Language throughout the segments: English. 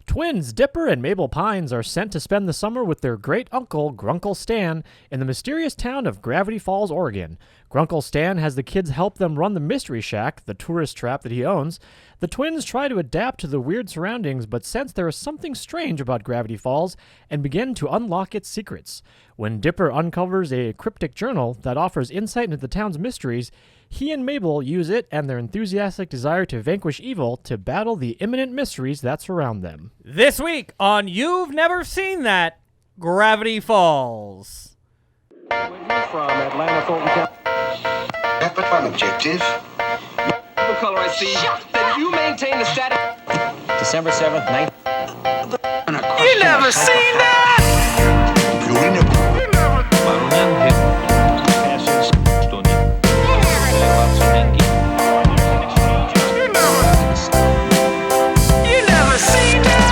Twins Dipper and Mabel Pines are sent to spend the summer with their great-uncle, Grunkle Stan, in the mysterious town of Gravity Falls, Oregon. Grunkle Stan has the kids help them run the Mystery Shack, the tourist trap that he owns. The twins try to adapt to the weird surroundings, but sense there is something strange about Gravity Falls and begin to unlock its secrets. When Dipper uncovers a cryptic journal that offers insight into the town's mysteries, he and Mabel use it and their enthusiastic desire to vanquish evil to battle the imminent mysteries that surround them. This week on You've Never Seen That, Gravity Falls. From Atlanta, Fulton County. But one objective. The color I see. Then you maintain the static. December 7th, night. You never seen that! You never seen that!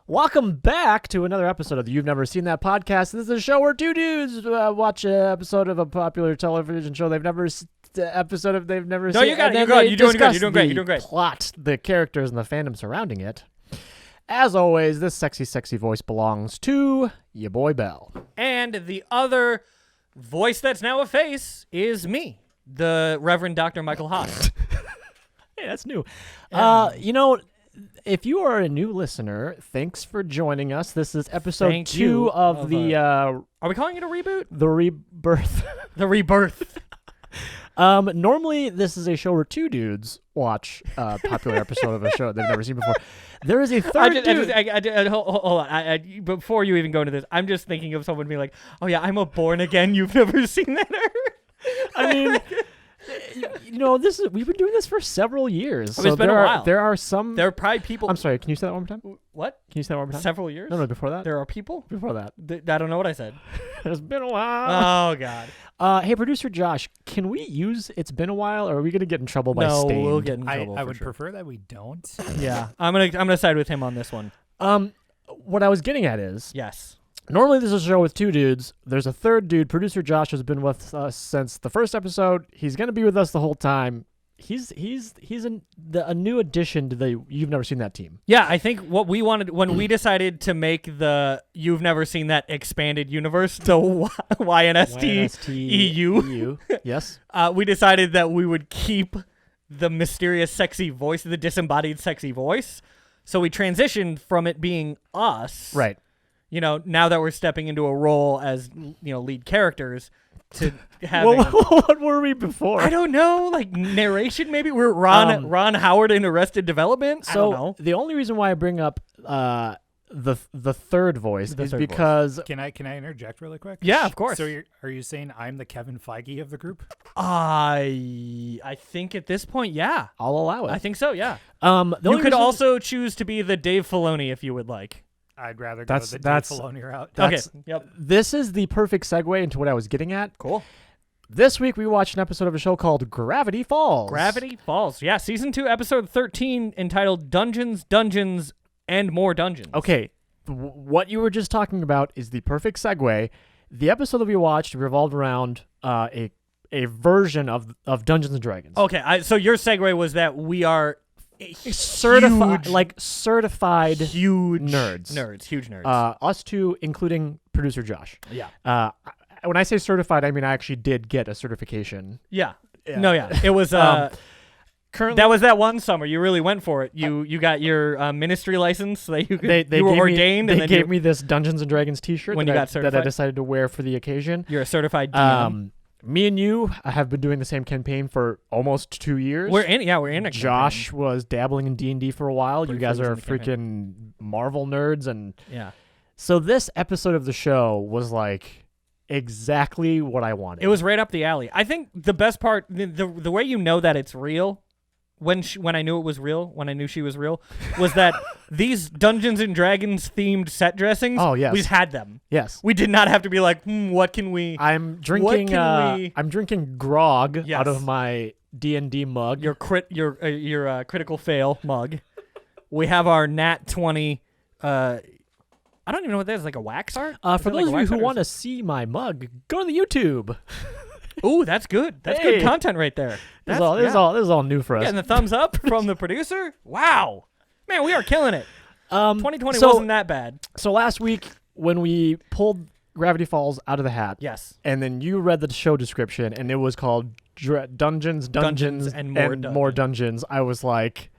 Welcome back to another episode of the You've Never Seen That podcast. This is a show where two dudes watch an episode of a popular television show they've never seen. No, seen. you got it. And You're doing discuss great. You're doing the great. Plot, the characters, and the fandom surrounding it. As always, this sexy, sexy voice belongs to your boy Bell. And the other voice that's now a face is me, the Reverend Dr. Michael Haas. Hey, that's new. If you are a new listener, thanks for joining us. This is episode Thank 2 you of the Are we calling it a reboot? the rebirth. The rebirth. Normally, this is a show where two dudes watch a popular episode of a show they've never seen before. There is a third dude. Hold on. Before you even go into this, I'm just thinking of someone being like, "Oh yeah, I'm a born again. You've never seen that." I mean, we've been doing this for several years. It's been a while. There are some. There are probably people. I'm sorry. Can you say that one more time? What? Can you say that one more time? Several years? No, before that. There are people? Before that. I don't know what I said. It's been a while. Oh, God. Hey, producer Josh, can we use "It's Been a While," or are we gonna get in trouble by No, Stained? we'll get in trouble. I would sure. prefer that we don't. Yeah, I'm gonna side with him on this one. What I was getting at is, Yes. normally this is a show with two dudes. There's a third dude. Producer Josh has been with us since the first episode. He's gonna be with us the whole time. He's a new addition to the You've Never Seen That team. Yeah, I think what we wanted when we decided to make the You've Never Seen That expanded universe to YNST EU. Yes. We decided that we would keep the mysterious sexy voice, the disembodied sexy voice. So we transitioned from it being us. Right. Now that we're stepping into a role as, lead characters to having... What were we before? I don't know, like narration maybe? We're Ron Howard in Arrested Development? I don't know. The only reason why I bring up the third voice is because... Can I interject really quick? Yeah, of course. So are you saying I'm the Kevin Feige of the group? I think at this point, yeah. I'll allow it. I think so, yeah. You could also choose to be the Dave Filoni if you would like. I'd rather go the Dave Filoni route. Okay, yep. This is the perfect segue into what I was getting at. Cool. This week we watched an episode of a show called Gravity Falls. Gravity Falls. Yeah, Season 2, Episode 13, entitled Dungeons, and More Dungeons. Okay, what you were just talking about is the perfect segue. The episode that we watched revolved around a version of Dungeons & Dragons. Okay, so your segue was that we are... certified huge nerds. Us two, including producer Josh. Yeah. When I say certified, I mean I actually did get a certification. Yeah. No, yeah. It was currently that was that one summer you really went for it. You got your ministry license so that you were ordained. They gave me this Dungeons and Dragons T-shirt when you got certified. that I decided to wear for the occasion. You're a certified DM. Me and you have been doing the same campaign for almost 2 years. We're in a Josh campaign. was dabbling in D&D for a while. Pretty you guys are freaking freaking Marvel nerds, and yeah. So this episode of the show was like exactly what I wanted. It was right up the alley. I think the best part, the way you know that it's real, when I knew it was real, when I knew she was real, was that these Dungeons and Dragons themed set dressings. Oh yes, we just had them. Yes, we did not have to be like, what can we? I'm drinking. I'm drinking grog out of my D&D mug. Your critical fail mug. We have our Nat 20. I don't even know what that is. Like a wax art. For those of you who want to see my mug, go to the YouTube. Ooh, that's good. That's Hey. good content right there. This That's, is all new for us. Getting the thumbs up from the producer. Wow, man, we are killing it. 2020 so- wasn't that bad. So last week when we pulled Gravity Falls out of the hat, Yes. and then you read the show description, and it was called Dungeons, and more dungeons. I was like,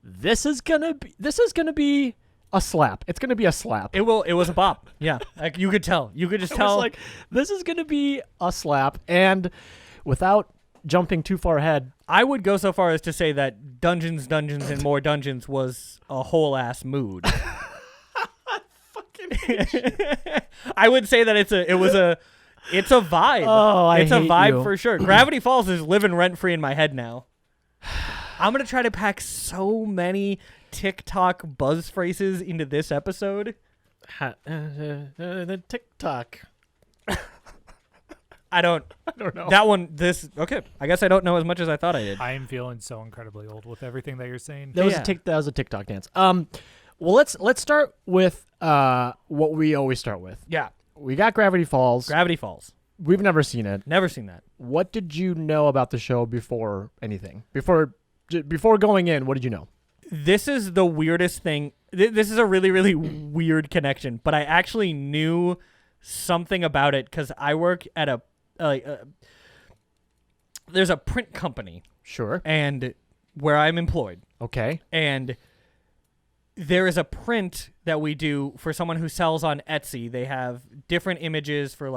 this is gonna be a slap. It's gonna be a slap. It was a bop. Yeah, like you could tell. You could just I tell. was like, this is gonna be a slap. And without jumping too far ahead, I would go so far as to say that Dungeons, and More Dungeons was a whole ass mood. I would say that it's a vibe. Oh, I it's a hate vibe you. for sure. Gravity Falls is living rent free in my head now. I'm gonna try to pack so many TikTok buzz phrases into this episode. the TikTok. I don't know. That one. Okay. I guess I don't know as much as I thought I did. I am feeling so incredibly old with everything that you're saying. That was Yeah. that was a TikTok dance. Well, let's start with what we always start with. Yeah. We got Gravity Falls. Gravity Falls. We've never seen it. Never seen that. What did you know about the show before anything? Before going in, what did you know? This is the weirdest thing. This is a really, really weird connection, but I actually knew something about it because I work at there's a print company Sure. and where I'm employed, Okay. and there is a print that we do for someone who sells on Etsy. They have different images for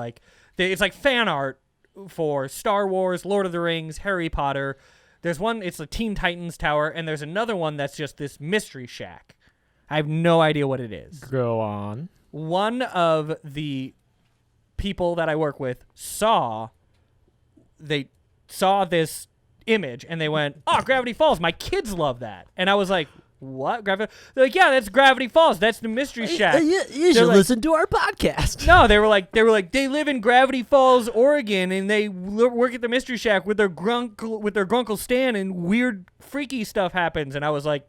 it's like fan art for Star Wars, Lord of the Rings, Harry Potter. There's one, it's a Teen Titans tower, and there's another one that's just this mystery shack. I have no idea what it is. Go on. One of the people that I work with saw this image, and they went, "Oh, Gravity Falls, my kids love that." And I was like, "What? Gravity?" They're like, "Yeah, that's Gravity Falls. That's the mystery shack." You They're should like- listen to our podcast. No, they were like they live in Gravity Falls, Oregon, and they work at the mystery shack with their grunkle Stan, and weird, freaky stuff happens. And I was like,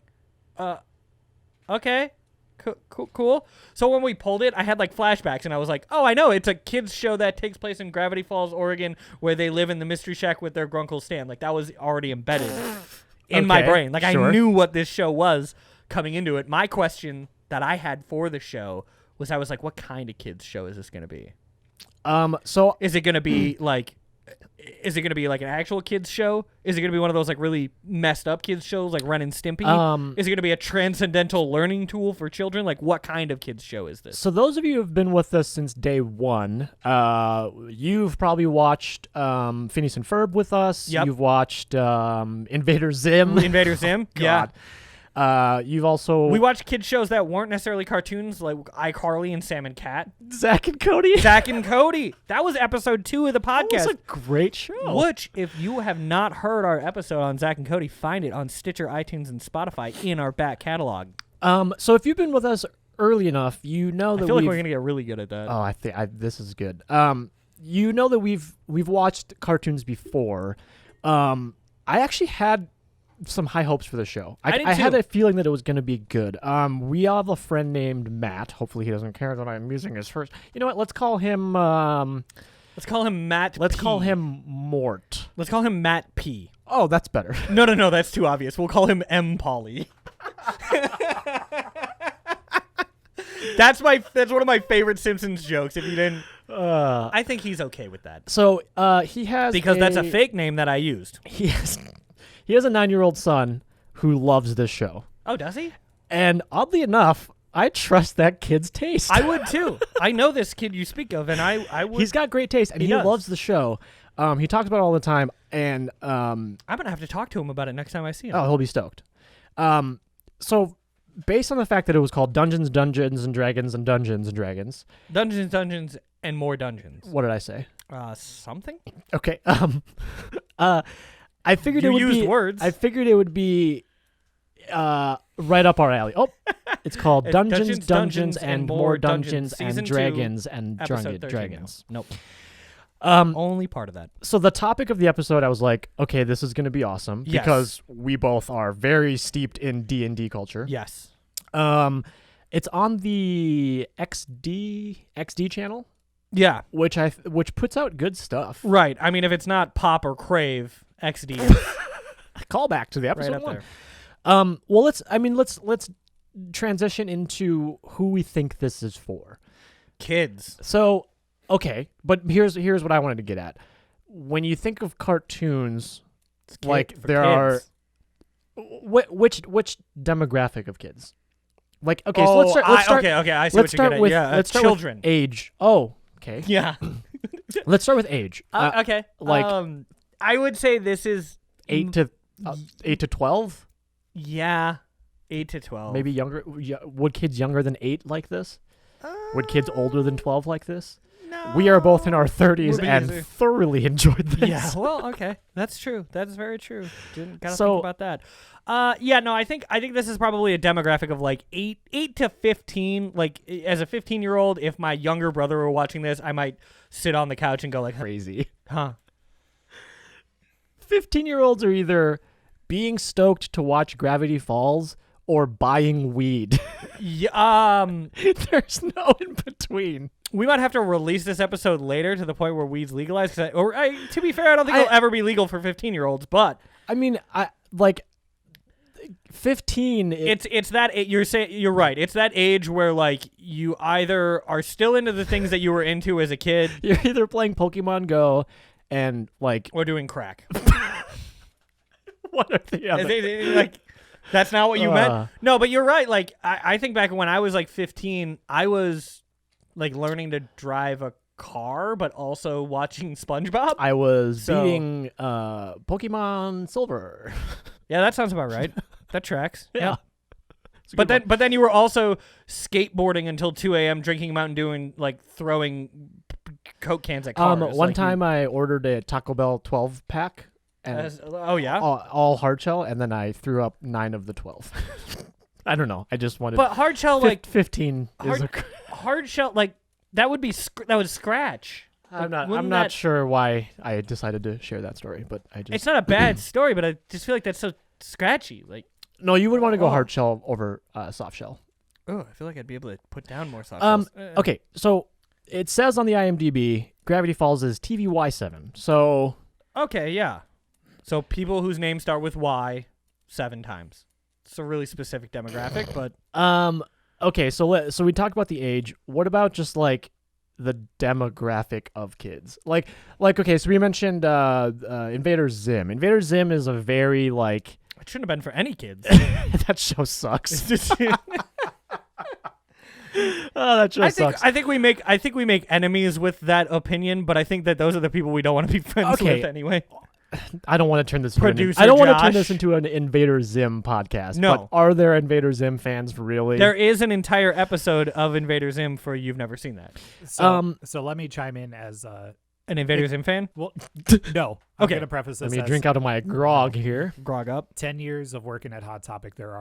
okay, cool. So when we pulled it, I had flashbacks, and I was like, oh, I know, it's a kids show that takes place in Gravity Falls, Oregon, where they live in the mystery shack with their grunkle Stan. That was already embedded in my Okay, brain. sure. I knew what this show was coming into it. My question that I had for the show was, I was like, what kind of kids show is this going to be? So Is it going to be is it going to be like an actual kids show? Is it going to be one of those really messed up kids shows like Ren and Stimpy? Is it going to be a transcendental learning tool for children? What kind of kids show is this? So those of you who have been with us since day one, you've probably watched Phineas and Ferb with us. Yep. You've watched Invader Zim. Invader Zim? God. You've also We watched kids shows that weren't necessarily cartoons, like iCarly and Sam and Cat. Zach and Cody. Zach and Cody. That was episode 2 of the That was podcast. a great show. Which, if you have not heard our episode on Zach and Cody, find it on Stitcher, iTunes, and Spotify in our back catalog. So if you've been with us early enough, you know that I feel like we've- we're gonna get really good at that. Oh, I think this is good. You know that we've watched cartoons before. I actually had some high hopes for the show. I did I had too. a feeling that it was going to be good. We have a friend named Matt. Hopefully he doesn't care that I'm using his first. You know what? Let's call him. Let's call him Matt. Let's P. call him Mort. Let's call him Matt P. Oh, that's better. No, that's too obvious. We'll call him M. Polly. That's one of my favorite Simpsons jokes. If you didn't, I think he's okay with that So he has because that's a fake name that I used. He has a 9-year-old son who loves this show, Oh, does he? and oddly enough, I trust that kid's taste. I would too. I know this kid you speak of, and I would. He's got great taste, and he does. loves the show. He talks about it all the time, and I'm gonna have to talk to him about it next time I see him. oh, he'll be stoked. So based on the fact that it was called Dungeons, and Dragons, and Dungeons and Dragons, Dungeons, and more dungeons. what did I say? Something? Okay. I figured You it would used be words. I figured it would be right up our alley. Oh, it's called It's Dungeons, and more Dungeons Season and 2, Dragons and Episode 13 Dragons. now. Nope. Only part of that. So the topic of the episode, I was like, okay, this is going to be awesome Yes. because we both are very steeped in D&D culture. Yes. It's on the XD channel. Yeah. which puts out good stuff. Right. I mean, if it's not Pop or Crave, XD. Call back to the episode Right up 1. there. Well, let's transition into who we think this is for. Kids. So, okay, but here's what I wanted to get at. When you think of cartoons, like for there kids. which demographic of kids? Like, okay, so let's start. Okay, I see Let's what you're start getting with at. Yeah, let's start children. with age. Oh, okay. Yeah. Let's start with age. Okay. like- I would say this is 8 to 12, yeah, 8 to 12. maybe younger. Would kids younger than 8 like this? Would kids older than 12 like this? No. We are both in our 30s We're and busy. thoroughly enjoyed this. Yeah. Well, okay. That's true. That is very true. Didn't gotta So- think about that. Yeah. No. I think this is probably a demographic of like 8 to 15. Like as a 15-year-old, if my younger brother were watching this, I might sit on the couch and go like, Crazy. huh. 15-year-olds are either being stoked to watch Gravity Falls or buying weed. Yeah. There's no in between. We might have to release this episode later to the point where weed's legalized. To be fair, I don't think it'll ever be legal for 15-year-olds. But I mean, I like 15. it's that you're right. It's that age where like you either are still into the things that you were into as a kid, You're either playing Pokemon Go and like or doing crack. what are the other? Like that's not what you Uh. meant. No, but you're right. Like I think back when I was like 15, I was like learning to drive a car, but also watching SpongeBob. I was So- beating Pokemon Silver. Yeah, that sounds about right. That tracks. Yeah. It's a But good then you were also skateboarding until 2 a.m., drinking Mountain Dew and like throwing Coke cans at cars. one time I ordered a Taco Bell 12 pack and oh yeah. all hard shell, and then I threw up 9 of the 12. I don't know. I just wanted. But hard shell, like 15 is a. hard shell, like that would be that would scratch. I'm Like, not wouldn't that- sure why I decided to share that story, but I just. It's not a bad story, but I just feel like that's so scratchy. Like, No, you would want to go Oh. hard shell over soft shell. oh, I feel like I'd be able to put down more soft shells. Okay, so it says on the IMDb, Gravity Falls is TVY7. So Okay, yeah. So people whose names start with Y 7 times. It's a really specific demographic, but okay, so we talked about the age. What about just like the demographic of kids? Like okay, so we mentioned Invader Zim. Invader Zim is a very like it shouldn't have been for any kids. that show sucks. Oh, that show sucks. I think we make enemies with that opinion, but I think that those are the people we don't want to be friends Okay. with anyway. I don't want to turn this Producer I don't want to turn Josh. this into an Invader Zim podcast. No. But are there Invader Zim fans really? There is an entire episode of Invader Zim for you've never seen that. So let me chime in as An Invader Zim fan? well, no. I'm Okay. gonna preface Let this me as drink out of my grog here. Grog up. 10 years of working at Hot Topic. There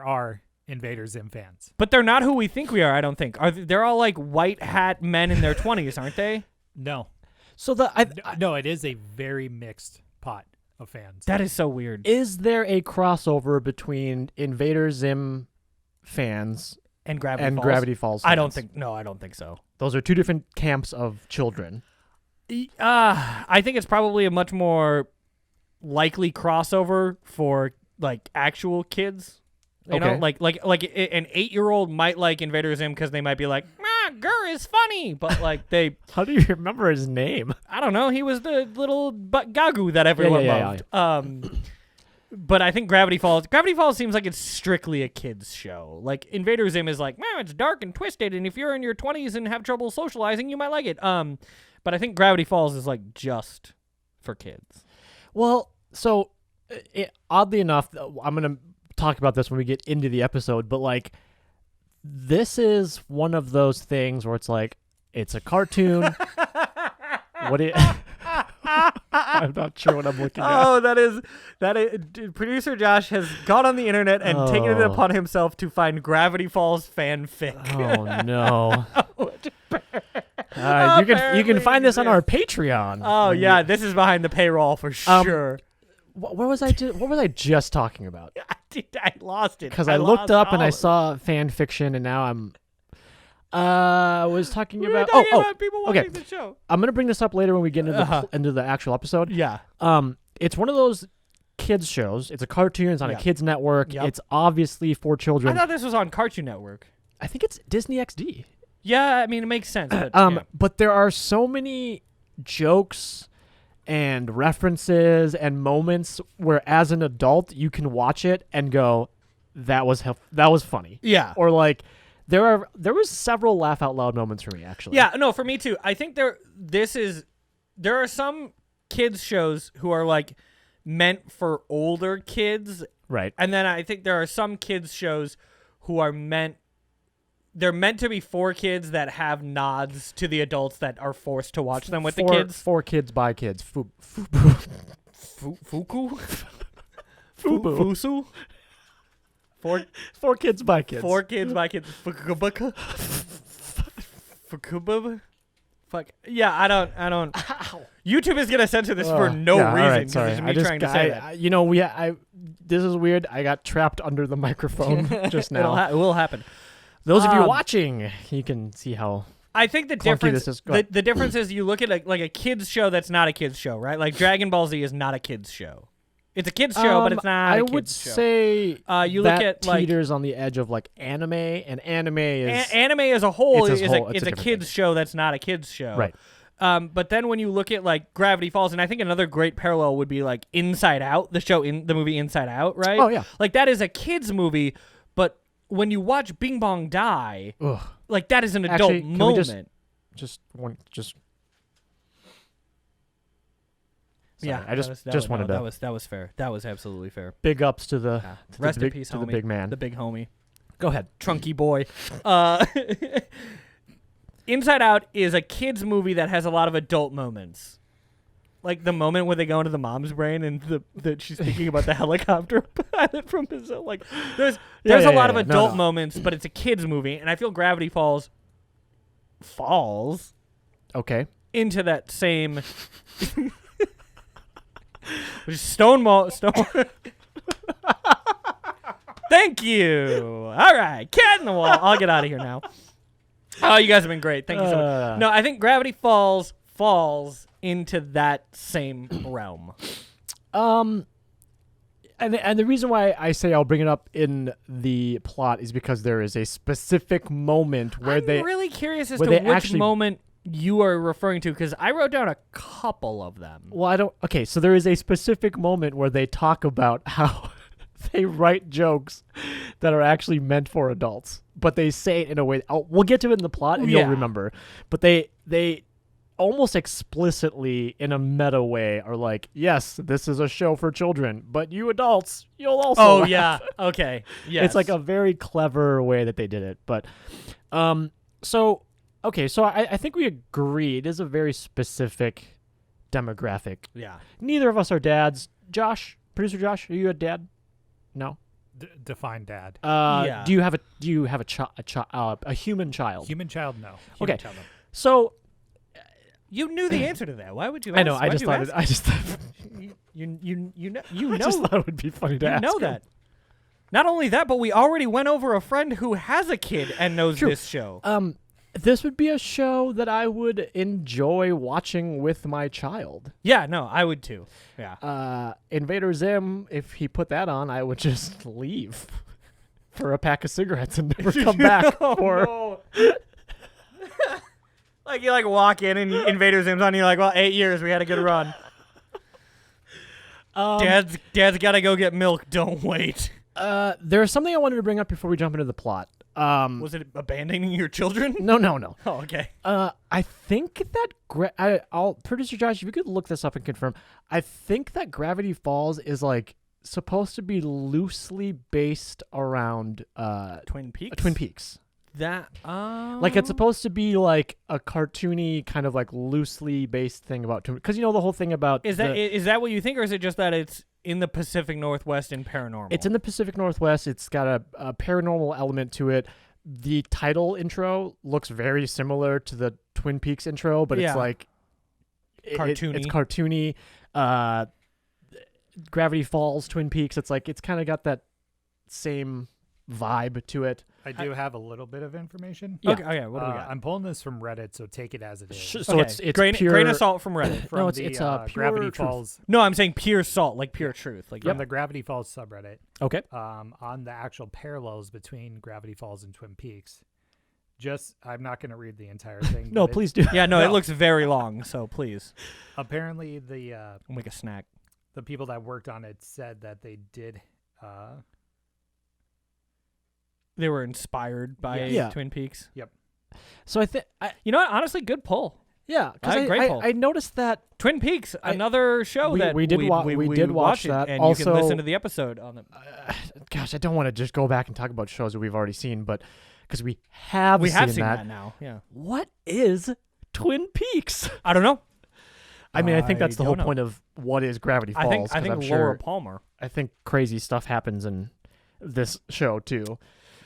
are Invader Zim fans. But they're not who we think we are, I don't think. They're all like white hat men in their 20s, aren't they? No, So no, it is a very mixed pot of fans. That is so weird. is there a crossover between Invader Zim fans And Gravity and Falls? Gravity Falls fans? I don't think so. Those are two different camps of children. I think it's probably a much more likely crossover for like actual kids. You know, Okay. like an 8-year-old might like Invader Zim because they might be like, Gur is funny, but like How do you remember his name? I don't know, he was the little Gagu that everyone yeah. loved. But I think Gravity Falls seems like it's strictly a kids show. Like Invader Zim is like, it's dark and twisted, and if you're in your 20s and have trouble socializing, you might like it. But I think Gravity Falls is like just for kids. Well, so oddly enough, I'm going to talk about this when we get into the episode, but like this is one of those things where it's like it's a cartoon. I'm not sure what I'm looking at. Oh, that is producer Josh has gone on the internet and taken it Oh. upon himself to find Gravity Falls fanfic. Oh no. You can find this on our Patreon. Oh yeah, this is behind the paywall for sure. What was I just talking about? I lost it Because I looked up and I saw fan fiction, and now I'm I was talking We were about. talking about people okay. watching the show. I'm gonna bring this up later when we get into the actual episode. Yeah. It's one of those kids shows. It's a cartoon. It's on a kids network. Yep. It's obviously for children. I thought this was on Cartoon Network. I think it's Disney XD. Yeah, I mean it makes sense. But, But there are so many jokes and references and moments where, as an adult, you can watch it and go, "That was funny." yeah. Or like, there was several laugh out loud moments for me actually. Yeah, no, for me too. I think there are some kids shows who are like meant for older kids, Right. and then I think there are some kids shows who are meant to be for kids that have nods to the adults that are forced to watch them with the kids. For kids by kids. Fuku? Fubu. Fusu? For kids by kids. For kids by kids. Fukubuka? Fukububa? Fuck. Yeah, I don't. Ow. YouTube is gonna censor this for no Yeah, all reason. right, 'cause sorry. it's me trying to say that. This is weird. I got trapped under the microphone just now. It will happen. Those of you watching, you can see how. I think the Clunky difference this is. Go ahead. the difference is you look at like a kids show that's not a kids show, right? Like Dragon Ball Z is not a kids show. It's a kids show, but it's not. I a would kids show. say you that look at like teeters on the edge of like anime, and anime is anime as a whole it's is a a different kids show that's not a kids show, right. But then when you look at like Gravity Falls, and I think another great parallel would be like Inside Out, the movie Inside Out, right? Oh, yeah. Like that is a kids movie, but when you watch Bing Bong Die, Ugh. like that is an adult Actually, can we moment. Just one. Sorry, Yeah, I just wanted to. That was fair. That was absolutely fair. Big ups to the to Rest the in big, peace, to homie. the big man. The big homie. Go ahead. Trunky boy. Inside Out is a kids movie that has a lot of adult moments. Like the moment where they go into the mom's brain and the she's thinking about the helicopter pilot from Brazil. Like there's a lot of adult moments, but it's a kids movie, and I feel Gravity Falls Okay. into that same which is Stonewall. Thank you. All right, cat in the wall. I'll get out of here now. Oh, you guys have been great. Thank you so much. No, I think Gravity Falls into that same realm. And the reason why I say I'll bring it up in the plot is because there is a specific moment where I'm really curious as where to they which actually- moment you are referring to, because I wrote down a couple of them. Well, I don't. Okay, so there is a specific moment where they talk about how they write jokes that are actually meant for adults, but they say it in a way. We'll get to it in the plot, and you'll remember. But they almost explicitly, in a meta way, are like, "Yes, this is a show for children, but you adults, you'll also." Oh laugh." yeah. Okay. Yes. It's like a very clever way that they did it. But, so I think we agree it is a very specific demographic. Yeah. Neither of us are dads. Josh, producer Josh, are you a dad? No. Define dad. Yeah. Do you have a human child? Human child, no. Okay. Human child, no. So You knew the answer to that. Why would you? I know. Ask? I Why'd just you thought. ask? I just thought. You know. I just thought it would be funny to You ask. know him. that. Not only that, but we already went over a friend who has a kid and knows True. this show. This would be a show that I would enjoy watching with my child. Yeah, no, I would too. Yeah. Invader Zim, if he put that on, I would just leave for a pack of cigarettes and never come back. No. Like you walk in and Invader Zim's on, you're like, well, 8 years, we had a good run. Dad's gotta go get milk. Don't wait. There's something I wanted to bring up before we jump into the plot. Was it abandoning your children? No. Oh, okay. I think that I'll producer Josh, if you could look this up and confirm. I think that Gravity Falls is like supposed to be loosely based around Twin Peaks. Twin Peaks. That Like it's supposed to be like a cartoony kind of like loosely based thing about Twin, because you know the whole thing about is that what you think, or is it just that it's in the Pacific Northwest and paranormal? It's in the Pacific Northwest. It's got a paranormal element to it. The title intro looks very similar to the Twin Peaks intro, but it's like cartoony. It's cartoony. Gravity Falls, Twin Peaks. It's like it's kind of got that same vibe to it. I do have a little bit of information. Yeah. Okay, what do we got? I'm pulling this from Reddit, so take it as it is. So Okay, it's grain, pure. grain of salt from Reddit. From it's the pure Gravity truth. Falls No, I'm saying pure salt, like pure truth. Like from the Gravity Falls subreddit. Okay. On the actual parallels between Gravity Falls and Twin Peaks. I'm not going to read the entire thing. No, but please do. Yeah, no, No. it looks very long, so please. Apparently, the I'll make a snack. people that worked on it said that they did. They were inspired by Yeah. Twin Peaks. So I think, You know what? Honestly, good pull. yeah, because Great pull. I noticed that. Twin Peaks, another show we- that we did wa- we did watch it, that. and Also- you can listen to the episode on the. Gosh, I don't want to just go back and talk about shows that we've already seen, but because we have We have seen seen that. that now. Yeah. What is Twin Peaks? I don't know. I mean, I think I that's the whole don't know. point of what is Gravity Falls. I think 'cause I'm Laura sure, Palmer. I think crazy stuff happens in this show too.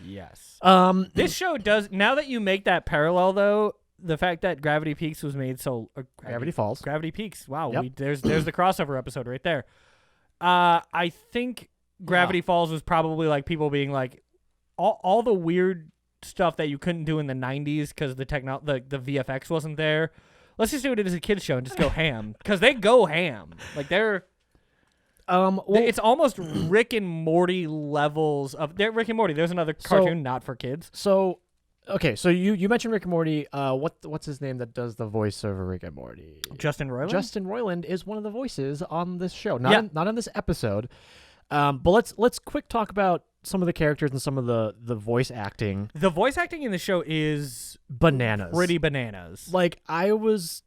Yes. This This show does. Now that you make that parallel, though, the fact that Gravity Peaks was made so Gravity Falls. Gravity Peaks. Wow. Yep. There's the crossover episode right there. I think Gravity Falls was probably like people being like all the weird stuff that you couldn't do in the 90s because the VFX wasn't there. Let's just do it as a kids show and just go ham because they go ham. Like they're. Well, It's almost Rick and Morty levels of. They're Rick and Morty. There's another cartoon not for kids. so okay. So you mentioned Rick and Morty. What's his name that does the voice of Rick and Morty? Justin Roiland. Justin Roiland is one of the voices on this show. Not Yeah. not on this episode. But let's quick talk about some of the characters and some of the voice acting. The voice acting in the show is Bananas. pretty bananas. Like I was,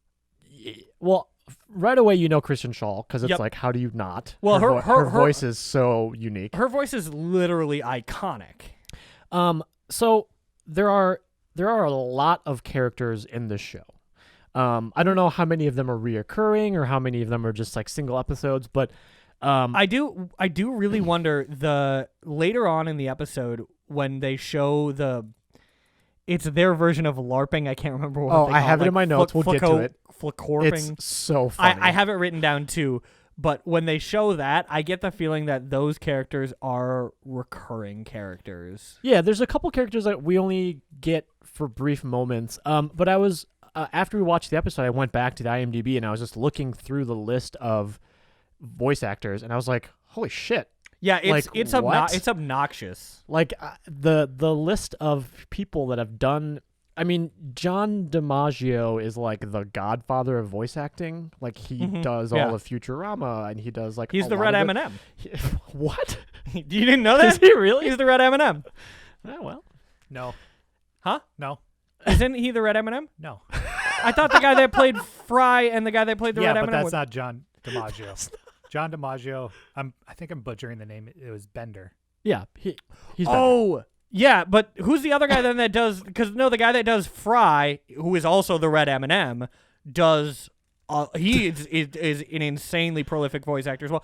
well, right away you know Kristen Schaal because it's Yep. like how do you not? Well, her voice is so unique. Her voice is literally iconic. So there are a lot of characters in this show. I don't know how many of them are reoccurring or how many of them are just like single episodes, but I do really wonder the later on in the episode when they show it's their version of LARPing. I can't remember what. Oh, they I call have it in my notes. We'll get to it. Flicorping. It's so funny. I have it written down too. But when they show that, I get the feeling that those characters are recurring characters. Yeah, there's a couple characters that we only get for brief moments. But I was after we watched the episode, I went back to the IMDb and I was just looking through the list of voice actors, and I was like, "Holy shit!" Yeah, Like, it's what? it's obnoxious. Like the list of people that have done. I mean, John DiMaggio is like the godfather of voice acting. Like he does yeah. all of Futurama, and he does like He's a the lot red of M&M. What? You didn't know that? Is he really? He's the red M&M. Oh, well. No. Huh? No. Isn't he the red M&M? No. I thought the guy that played Fry and the guy that played the yeah, red but M&M that's was... not John DiMaggio. John DiMaggio. I think I'm butchering the name. It was Bender. Yeah, he's Oh, yeah, but who's the other guy then that does... Because, no, the guy that does Fry, who is also the red M&M, does... he is an insanely prolific voice actor as well.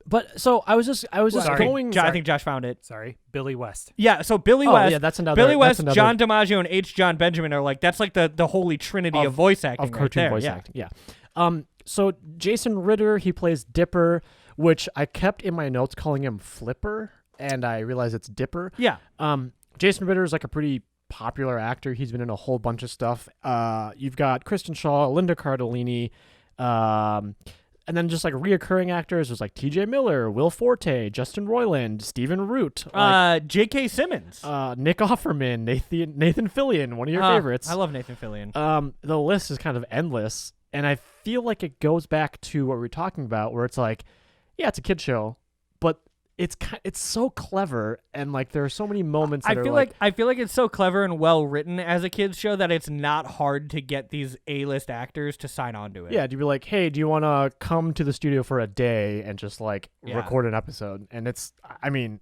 But so I was just Sorry. going. I think Josh found it. Sorry, Billy West. Yeah, so Billy Oh, West, yeah, that's another- Billy that's West, another- John DiMaggio, and H. John Benjamin are like that's like the holy trinity of voice acting of cartoon right there. voice yeah. acting. Yeah. So Jason Ritter, he plays Dipper, which I kept in my notes calling him Flipper, and I realized it's Dipper. Yeah. Jason Ritter is like a pretty popular actor. He's been in a whole bunch of stuff. You've got Kristen Schaal, Linda Cardellini, and then just like reoccurring actors. There's like T.J. Miller, Will Forte, Justin Roiland, Stephen Root, J.K. Simmons. Nick Offerman, Nathan Fillion, one of your favorites. I love Nathan Fillion. The list is kind of endless, and I feel like it goes back to what we were talking about, where it's like, yeah, it's a kid show, but it's so clever, and like there are so many moments. That I feel like it's so clever and well written as a kids show that it's not hard to get these A-list actors to sign on to it. yeah, to be like, hey, do you want to come to the studio for a day and just like Yeah. record an episode? And it's, I mean,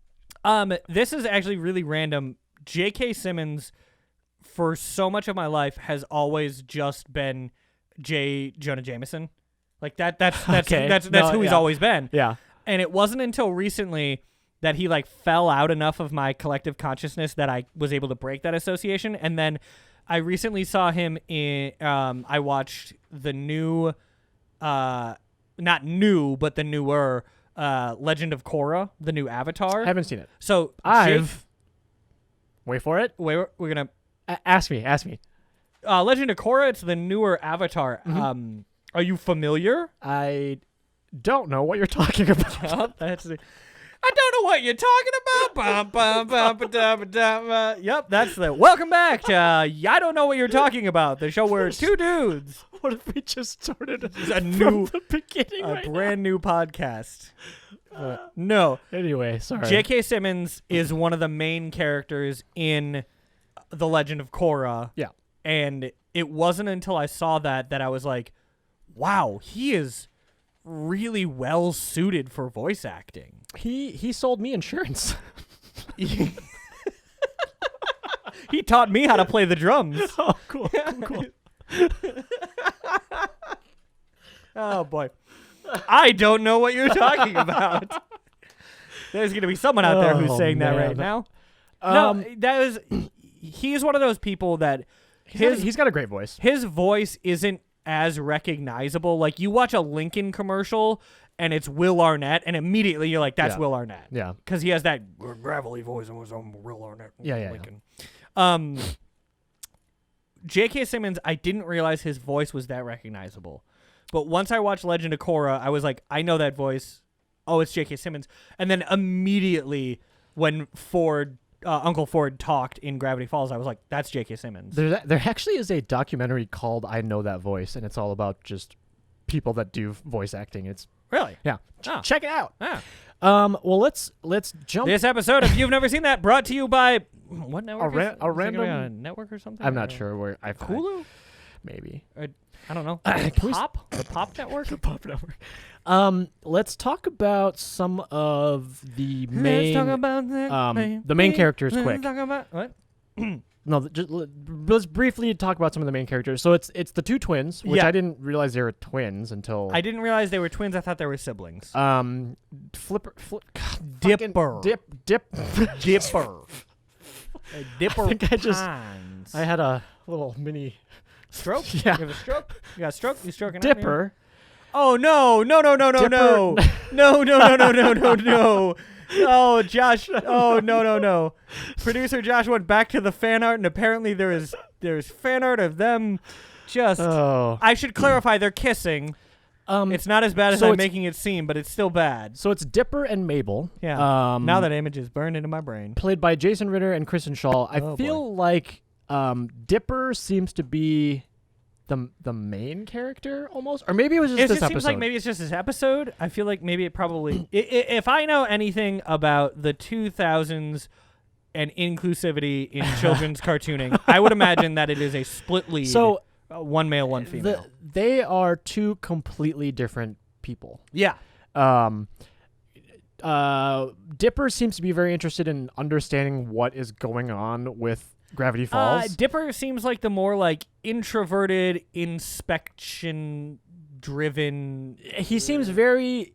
This is actually really random. J.K. Simmons, for so much of my life, has always just been J. Jonah Jameson. Like that's Okay. that's No, who he's yeah. always been. yeah. And it wasn't until recently that he like fell out enough of my collective consciousness that I was able to break that association. And then I recently saw him in. I watched the new, not new, but the newer Legend of Korra, the new Avatar. I haven't seen it. So I've Wait for it. We're gonna Ask me. Legend of Korra. It's the newer Avatar. Are you familiar? I don't know what you're talking about. I don't know what you're talking about. Bum, bum, bum, ba-da, ba-da, Yep, that's the welcome back to I don't know what you're talking about. The show where two dudes. What if we just started A new, from the beginning? a right brand new podcast. No, now? Anyway, sorry. J.K. Simmons is one of the main characters in The Legend of Korra. Yeah. And it wasn't until I saw that I was like, wow, he is really well suited for voice acting. He sold me insurance. He taught me how to play the drums. Oh, cool. Oh, boy. I don't know what you're talking about. There's going to be someone out there who's Oh, saying that man. right now. No, he's one of those people that He's got a great voice. his voice isn't as recognizable. Like, you watch a Lincoln commercial and it's Will Arnett, and immediately you're like, that's Yeah. Will Arnett. Yeah. Because he has that gravelly voice and was on Will Arnett. Yeah. Lincoln. J.K. Simmons, I didn't realize his voice was that recognizable. But once I watched Legend of Korra, I was like, I know that voice. Oh, it's J.K. Simmons. And then immediately when Uncle Ford talked in Gravity Falls, I was like, that's J.K. Simmons. There actually is a documentary called I Know That Voice, and it's all about just people that do voice acting. It's Really? yeah. Oh. Check it out. Ah. Well, let's jump. This episode, if you've never seen that, brought to you by what network? A is it? Is it gonna be random- on a network or something? I'm not Or sure where I Hulu? maybe. I don't know. Can we Pop? The Pop Network? Pop Network. Let's talk about some of the main. Let's talk about that, the main characters Let's quick. talk about what? No, let's briefly talk about some of the main characters. So it's the two twins, which Yeah. I didn't realize they were twins until I didn't realize they were twins. I thought they were siblings. Flipper, Dipper. Dipper. Dipper. Dipper. I think I just- Pines. I had a little mini Stroke? Yeah. You have a stroke? You got a stroke? You stroking out? Dipper. Oh, no. No. Dipper- No. Oh, Josh. Oh, no. Producer Josh went back to the fan art, and apparently there's fan art of them just... Oh. I should clarify, they're kissing. It's not as bad as so I'm it's- making it seem, but it's still bad. So it's Dipper and Mabel. Yeah. Now that image is burned into my brain. Played by Jason Ritter and Kristen Shaw. I Oh, feel like Dipper seems to be the main character almost, or maybe it was just It this just seems episode. like maybe it's just this episode. I feel like maybe it probably... if I know anything about the 2000s and inclusivity in children's cartooning, I would imagine that it is a split lead. So one male, one female. they are two completely different people. Yeah. Dipper seems to be very interested in understanding what is going on with Gravity Falls. Dipper seems like the more like introverted, inspection-driven... He seems very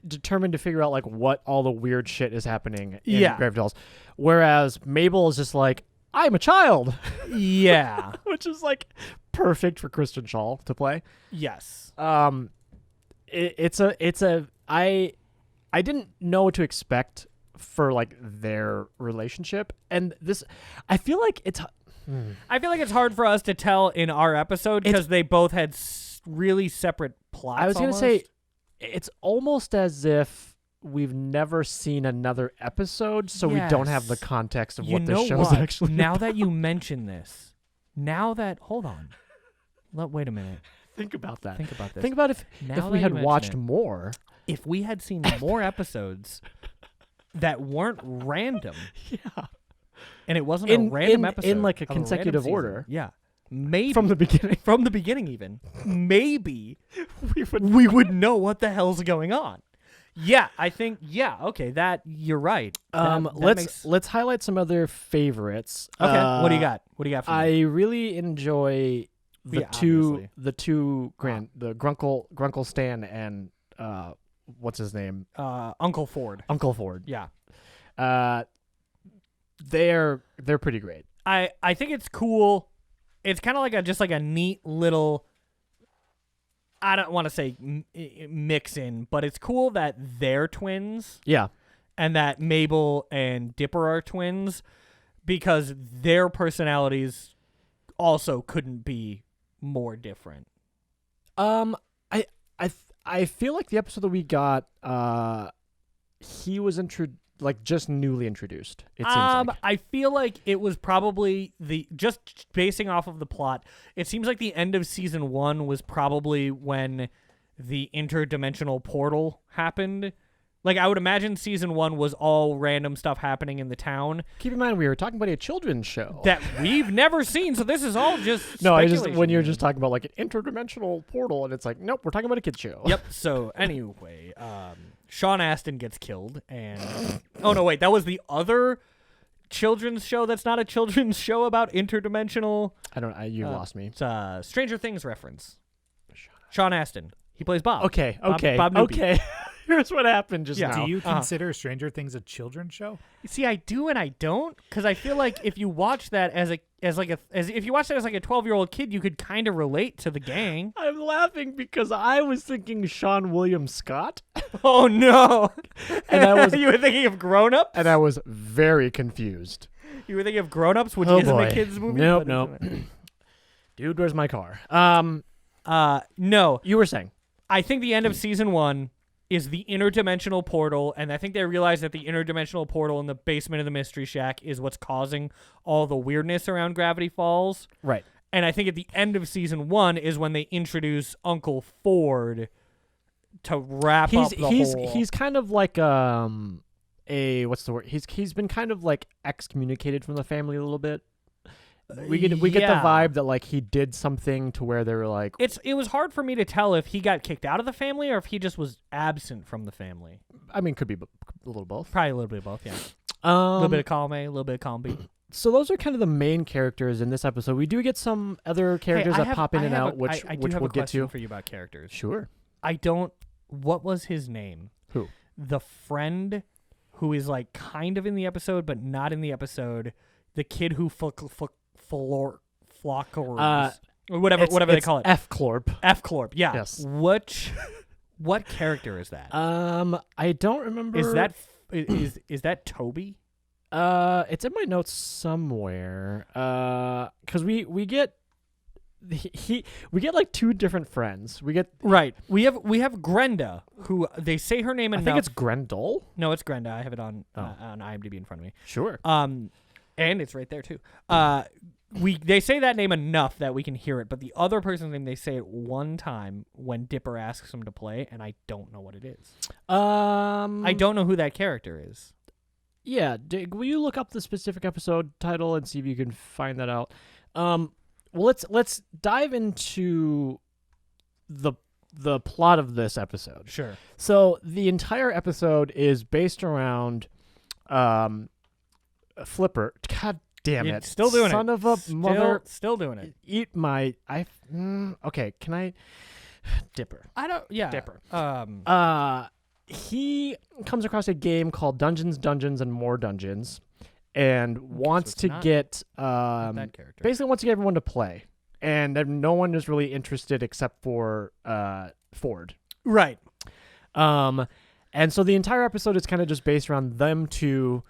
determined to figure out like what all the weird shit is happening in Gravity Falls, whereas Mabel is just like, I'm a child, Yeah. which is like perfect for Kristen Shaw to play. Yes. I didn't know what to expect for like their relationship, and this I feel like it's hard for us to tell in our episode because they both had really separate plots. I was gonna almost. say it's almost as if we've never seen another episode, so we don't have the Yes. context of You what know the show's what? actually Now about. that you mention this, hold on. Wait a minute. Think about that. Think about this. Think about if Now we that had you mention watched it. more. If we had seen more episodes that weren't random, Yeah. and it wasn't a random episode in like a of random consecutive season, order. yeah, maybe From the beginning. from the beginning even, maybe we we would know what the hell's going on. Yeah, I think okay, that you're right. Let's highlight some other favorites. Okay, what do you got? What do you got for me? I really enjoy the Yeah, two obviously. the Grunkle Stan and what's his name? Uncle Ford. Uncle Ford. Yeah. They're pretty great. I think it's cool. It's kind of like a neat little, I don't want to say mix in, but it's cool that they're twins Yeah. and that Mabel and Dipper are twins, because their personalities also couldn't be more different. I feel like the episode that we got, he was just newly introduced. It seems like. I feel like it was probably just basing off of the plot. It seems like the end of season 1 was probably when the interdimensional portal happened. Like, I would imagine season 1 was all random stuff happening in the town Keep in mind, we were talking about a children's show. that we've never seen, so this is all just no, speculation. when you're just talking about like an interdimensional portal, and it's like, nope, we're talking about a kid's show. Yep, so anyway, Sean Astin gets killed, and... oh, no, wait, that was the other children's show that's not a children's show about interdimensional... You lost me. It's a Stranger Things reference. Sean Astin. He plays Bob. Okay. Bob Newby. Okay. Here's what happened just now. Do you consider Stranger Things a children's show? See, I do and I don't, because I feel like if you watch that as if you watch that as like a 12-year-old kid, you could kind of relate to the gang. I'm laughing because I was thinking Sean William Scott, Oh no! and I was you were thinking of Grown Ups. and I was very confused. You were thinking of Grown Ups, which Oh isn't boy. a kids movie. Nope, but- nope. Dude, where's my car? No. You were saying. I think the end of season 1 is the interdimensional portal, and I think they realize that the interdimensional portal in the basement of the Mystery Shack is what's causing all the weirdness around Gravity Falls. Right. And I think at the end of season 1 is when they introduce Uncle Ford to wrap up the whole... He's kind of like what's the word? He's been kind of like excommunicated from the family a little bit. We get the Yeah. vibe that like he did something to where they were like, It was hard for me to tell if he got kicked out of the family or if he just was absent from the family. I mean, could be a little both. Probably a little bit of both, yeah. A little bit of column A, a little bit of column B. So those are kind of the main characters in this episode. We do get some other characters that pop in and out, which I do have we'll a get question to. for you about characters. Sure. What was his name? Who? The friend who is like kind of in the episode but not in the episode. The kid who flockers or whatever they call it. F-Clorp. F-Clorp. Yeah. Yes. What character is that? I don't remember. Is that Toby? It's in my notes somewhere. Because we get like two different friends. We get Right. We have Grenda, who they say her name I enough. think it's Grendel. No, it's Grenda. I have it on IMDb in front of me. Sure. And it's right there too. They say that name enough that we can hear it, but the other person's name they say it one time when Dipper asks him to play, and I don't know what it is. I don't know who that character is. Yeah, will you look up the specific episode title and see if you can find that out? Well, let's dive into the plot of this episode. Sure. So the entire episode is based around Flipper. God damn You're it! still doing Son it. of a mother! Still doing it. Eat my okay. Can I? Dipper. I don't. Yeah. Dipper. He comes across a game called Dungeons, and More Dungeons, and wants to get that character. basically wants to get everyone to play, and then no one is really interested except for Ford. Right. And so the entire episode is kind of just based around them two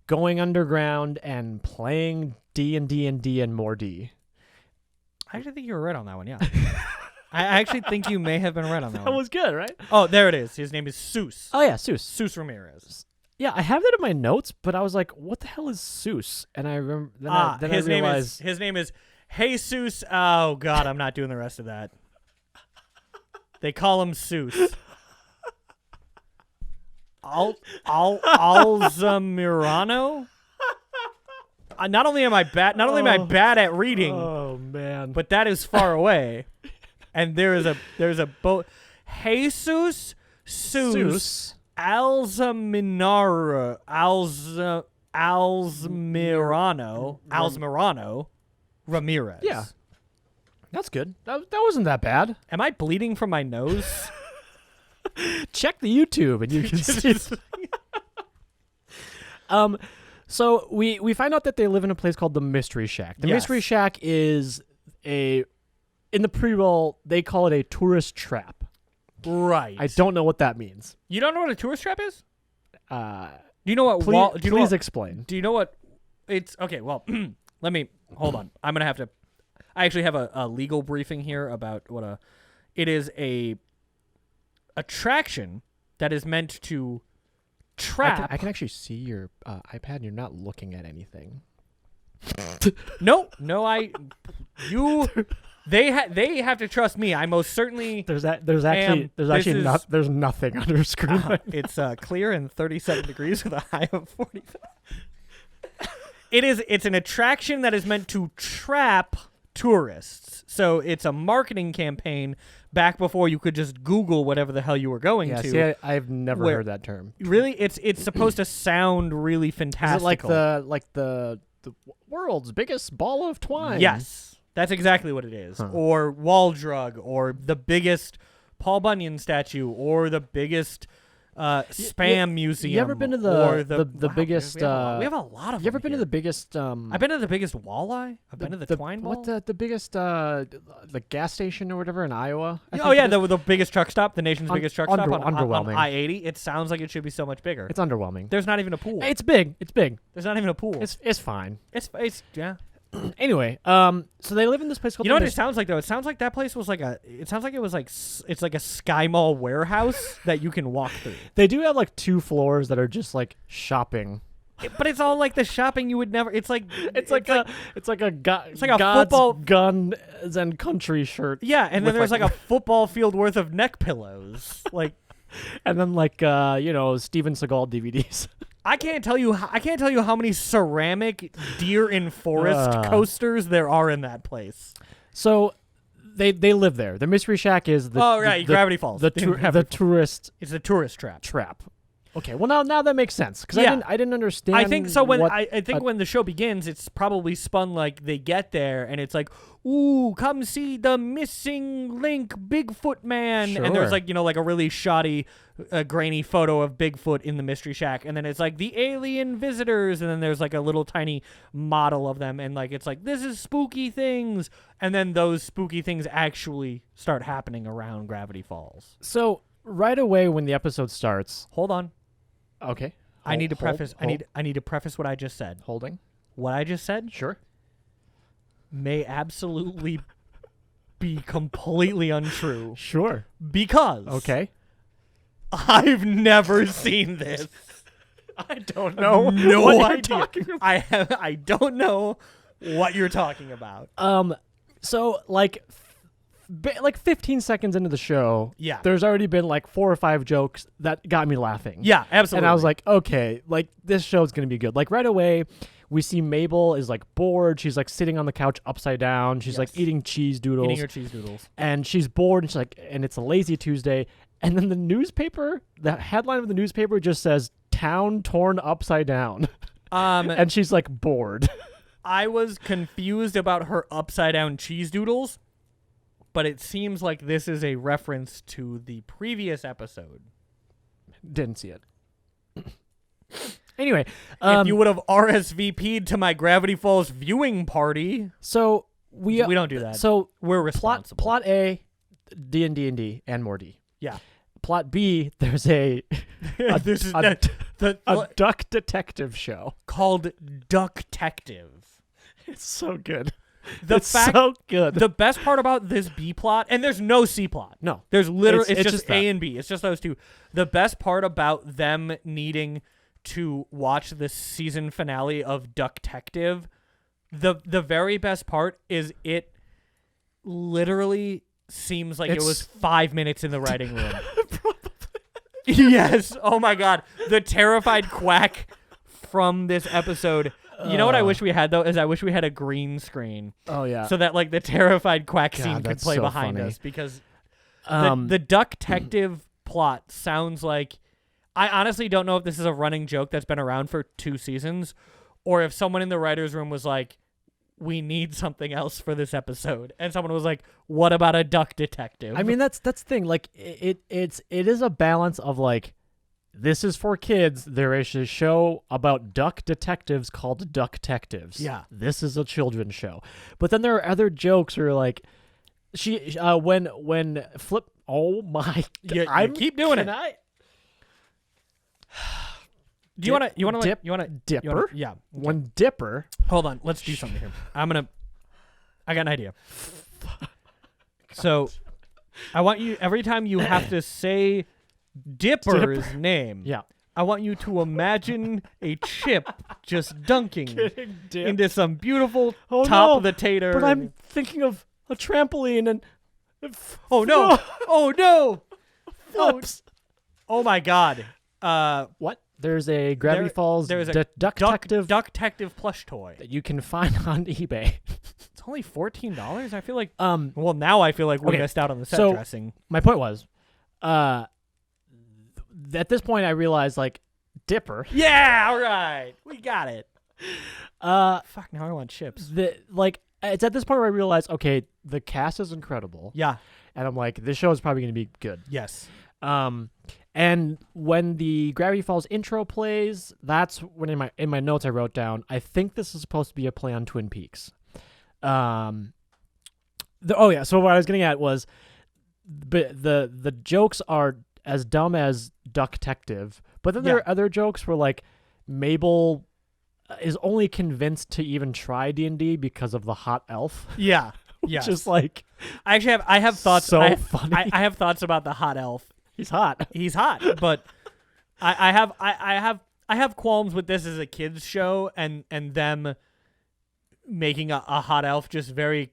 going underground and playing D&D and more D. I actually think you were right on that one. Yeah. I actually think you may have been right on that That one. was good, right? Oh, there it is. His name is Seuss. Oh yeah, Seuss. Seuss Ramirez. Yeah, I have that in my notes, but I was like, "What the hell is Seuss?" And I remember then I realized his name is Jesus. Oh God, I'm not doing the rest of that. They call him Seuss. Alzamirano. Not only am I bad at reading, oh man, but that is far away. And there's a boat. Jesus Seuss Alzamirano Ramirez. yeah, that's good. That wasn't that bad. Am I bleeding from my nose? Check the YouTube and you can see. So we find out that they live in a place called the Mystery Shack. The Yes. Mystery Shack is in the pre-roll they call it a tourist trap. Right. I don't know what that means. You don't know what a tourist trap is? Do Do you know what? please, Do you know please what, explain. Do you know what it's okay. Well, let me hold on. I'm gonna have to. I actually have a legal briefing here about what it is a attraction that is meant to trap. I can actually see your iPad, and you're not looking at anything. No, they have to trust me. I most certainly. There's nothing on your screen. It's clear and 37 degrees with a high of 45. It's an attraction that is meant to trap tourists. So it's a marketing campaign back before you could just Google whatever the hell you were going to. See, I've never heard that term. Really, it's supposed to sound really fantastical. Is it like the world's biggest ball of twine? Yes, that's exactly what it is. Huh. Or wall drug, or the biggest Paul Bunyan statue, or the biggest spam museum. You ever been to the biggest? We have a lot of. You ever them been to here. the biggest? I've been to the biggest walleye. I've been to the twine ball. What the biggest the gas station or whatever in Iowa? Oh yeah, the biggest truck stop, the nation's biggest truck stop on underwhelming. I-80. It sounds like it should be so much bigger. It's underwhelming. There's not even a pool. It's big. It's big. There's not even a pool. It's fine. It's yeah. Anyway, so they live in this place called. You know what it sounds like though? It sounds like that place was it sounds like it was it's like a Sky Mall warehouse that you can walk through. They do have like 2 floors that are just like shopping. But it's all like the shopping you would never. It's like a God's football guns and country shirt. Yeah, and then there's like a football field worth of neck pillows, like, and then like Steven Seagal DVDs. I can't tell you how many ceramic deer in forest coasters there are in that place. So they live there. The Mystery Shack is the Gravity Falls. The tourist. It's a tourist trap. Okay, well now that makes sense because I didn't understand. I think so. When when the show begins, it's probably spun like they get there and it's like, ooh, come see the missing link, Bigfoot man, Sure. and there's like like a really shoddy, grainy photo of Bigfoot in the Mystery Shack, and then it's like the alien visitors, and then there's like a little tiny model of them, and like it's like this is spooky things, and then those spooky things actually start happening around Gravity Falls. So right away when the episode starts, Hold on. okay, I need to preface what I just said. Holding. What I just said Sure. may absolutely be completely untrue Sure. because Okay. I've never seen this. I don't know. No what you're idea. talking about. I don't know what you're talking about. So like 15 seconds into the show, Yeah. there's already been like 4 or 5 jokes that got me laughing. Yeah, absolutely. And I was like, okay, like this show's gonna be good. Like right away, we see Mabel is like bored. She's like sitting on the couch upside down. She's like eating cheese doodles. Eating her cheese doodles. And she's bored. And she's like, and it's a lazy Tuesday. And then the headline of the newspaper just says "Town torn upside down," and she's like bored. I was confused about her upside down cheese doodles, but it seems like this is a reference to the previous episode. Didn't see it. Anyway, if you would have RSVP'd to my Gravity Falls viewing party, so we don't do that. So we're responsible. Plot A, D&D and more D. Yeah. Plot B, there's a duck detective show called Duck-tective. It's so good. So good. The best part about this B plot, and there's no C plot. No. There's literally it's just that. A and B. It's just those two. The best part about them needing to watch the season finale of Duck-tective, the very best part is it literally seems like it was 5 minutes in the writing room. Yes. Oh my God. The Terrified Quack from this episode. You know what I wish we had though is I wish we had a green screen. Oh yeah. So that like the Terrified Quack scene could that's play so behind funny. us because the Duck-tective plot sounds like I honestly don't know if this is a running joke that's been around for 2 seasons or if someone in the writer's room was like, we need something else for this episode. And someone was like, what about a duck detective? I mean, that's the thing. Like it is a balance of like, this is for kids. There is a show about duck detectives called Duck-tectives. Yeah. This is a children's show. But then there are other jokes where like when Flip, oh my God. You keep doing it. Do you want to Dipper? Yeah. Okay. When Dipper. Hold on. Let's do something here. I got an idea. So, I want you, every time you have to say Dipper's name, Yeah. I want you to imagine a chip just dunking Getting dipped. into some beautiful Oh, top no, of the tater. But I'm thinking of a trampoline and. Oh no! Oh no! Flips. Oh my God! What? There's a Gravity Falls There's a Duck-tective Duck-tective plush toy. that you can find on eBay. It's only $14. I feel like. Um, Well, now I feel like we okay, missed out on the set so- dressing. my point was, at this point I realized like Dipper. Yeah. All right. We got it. Fuck. Now I want chips. It's at this point where I realized, okay, the cast is incredible. Yeah. And I'm like, this show is probably going to be good. Yes. And when the Gravity Falls intro plays, that's when in my notes I wrote down, I think this is supposed to be a play on Twin Peaks. So what I was getting at was, the jokes are as dumb as Duck-tective, but then there are other jokes where like Mabel is only convinced to even try D&D because of the hot elf. Yeah. Yes. Just like I have thoughts. so funny. I have thoughts about the hot elf. He's hot. He's hot, but I have qualms with this as a kids show and them making a hot elf just very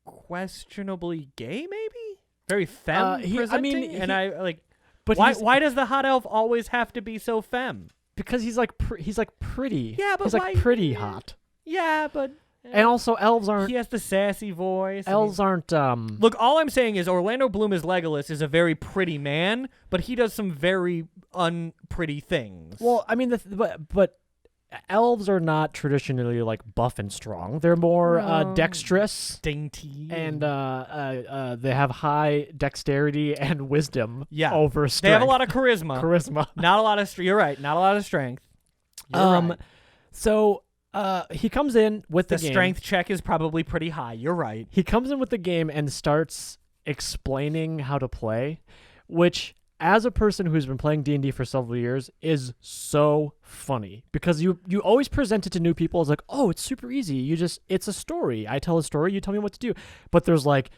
questionably gay, maybe very femme presenting. But why does the hot elf always have to be so femme? Because he's like pretty. Yeah, but he's like why- pretty hot. Yeah, but And also elves aren't. he has the sassy voice. and Elves aren't. Look, all I'm saying is Orlando Bloom as Legolas is a very pretty man, but he does some very unpretty things. Well, I mean, but elves are not traditionally like buff and strong. They're more dexterous, dainty, and they have high dexterity and wisdom. Yeah. Over strength. they have a lot of charisma. charisma. Not a lot of. You're right. Not a lot of strength. You're right. So he comes in with the game. strength check is probably pretty high. You're right. He comes in with the game and starts explaining how to play, which, as a person who's been playing D&D for several years, is so funny because you always present it to new people as like, oh, it's super easy. It's a story. I tell a story, you tell me what to do. But there's like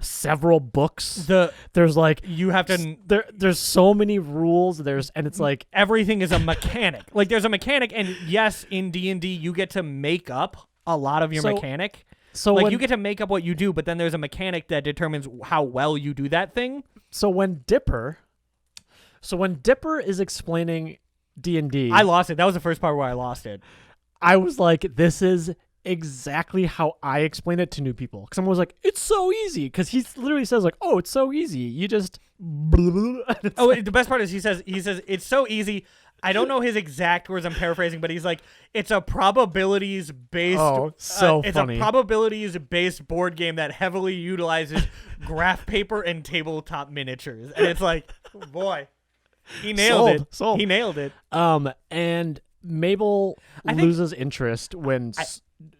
several books. There's like You have to. there's so many rules. And it's like Everything is a mechanic. Like there's a mechanic, and yes, in D&D you get to make up a lot of your mechanic. so Like when, you get to make up what you do, but then there's a mechanic that determines how well you do that thing. so when Dipper is explaining D&D, I lost it. That was the first part where I lost it. I was like, this is exactly how I explain it to new people. Because someone was like, it's so easy. Because he literally says like, oh, it's so easy. You just. The best part is he says it's so easy. I don't know his exact words. I'm paraphrasing, but he's like, it's a probabilities based. Oh, so it's funny. a probabilities based board game that heavily utilizes graph paper and tabletop miniatures. And it's like, boy, he nailed it. Sold. He nailed it. And Mabel I think- loses interest when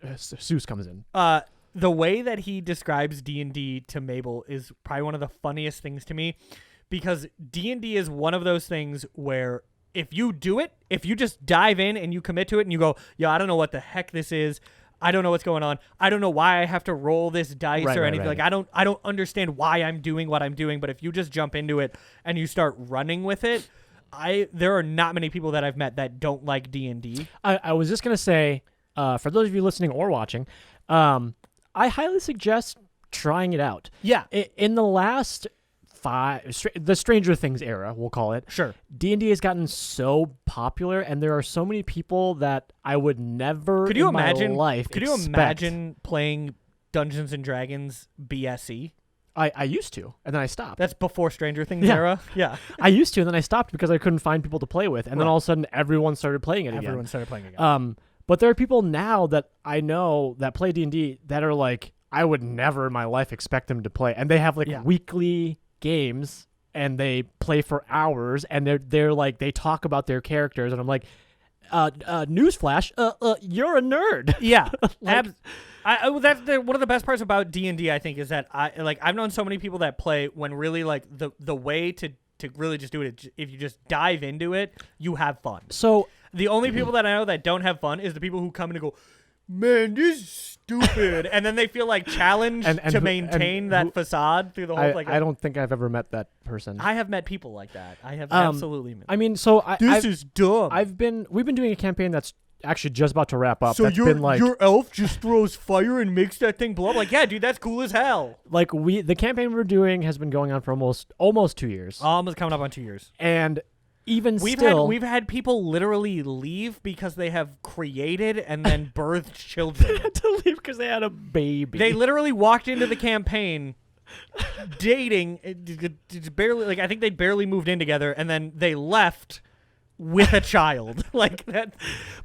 Seuss comes in. The way that he describes D&D to Mabel is probably one of the funniest things to me, because D&D is one of those things where if you do it, if you just dive in and you commit to it and you go, I don't know what the heck this is. I don't know what's going on. I don't know why I have to roll this dice or anything. Right. Like I don't understand why I'm doing what I'm doing. But if you just jump into it and you start running with it, there are not many people that I've met that don't like D&D. I was just gonna say, for those of you listening or watching, I highly suggest trying it out. Yeah. In the last the Stranger Things era, we'll call it. Sure. D&D has gotten so popular, and there are so many people that I would never Could you in imagine? my life Could you expect. imagine playing Dungeons and Dragons BSE? I used to, and then I stopped. That's before Stranger Things Yeah. era. Yeah. I used to, and then I stopped because I couldn't find people to play with, and then Right. all of a sudden everyone started playing it Everyone again. started playing again. But there are people now that I know that play D&D that are like, I would never in my life expect them to play, and they have like weekly games, and they play for hours, and they're like, they talk about their characters, and I'm like, newsflash, you're a nerd. Yeah. That's one of the best parts about D&D, I think, is that I've known so many people that play when really like the way to to really just do it. If you just dive into it, you have fun. So The only people that I know that don't have fun is the people who come in and go, man, this is stupid. And then they feel like challenged to maintain that facade through the whole I don't think I've ever met that person. I have met people like that. I have absolutely met. I mean, so This is dumb. we've been doing a campaign that's actually just about to wrap up. So that's been like your elf just throws fire and makes that thing blow up? Like, yeah, dude, that's cool as hell. like the campaign we're doing has been going on for almost 2 years. Almost coming up on 2 years. And even We've had people literally leave because they have created and then birthed children. to leave because they had a baby. They literally walked into the campaign dating. It's barely like I think they barely moved in together, and then they left with a child. Like that.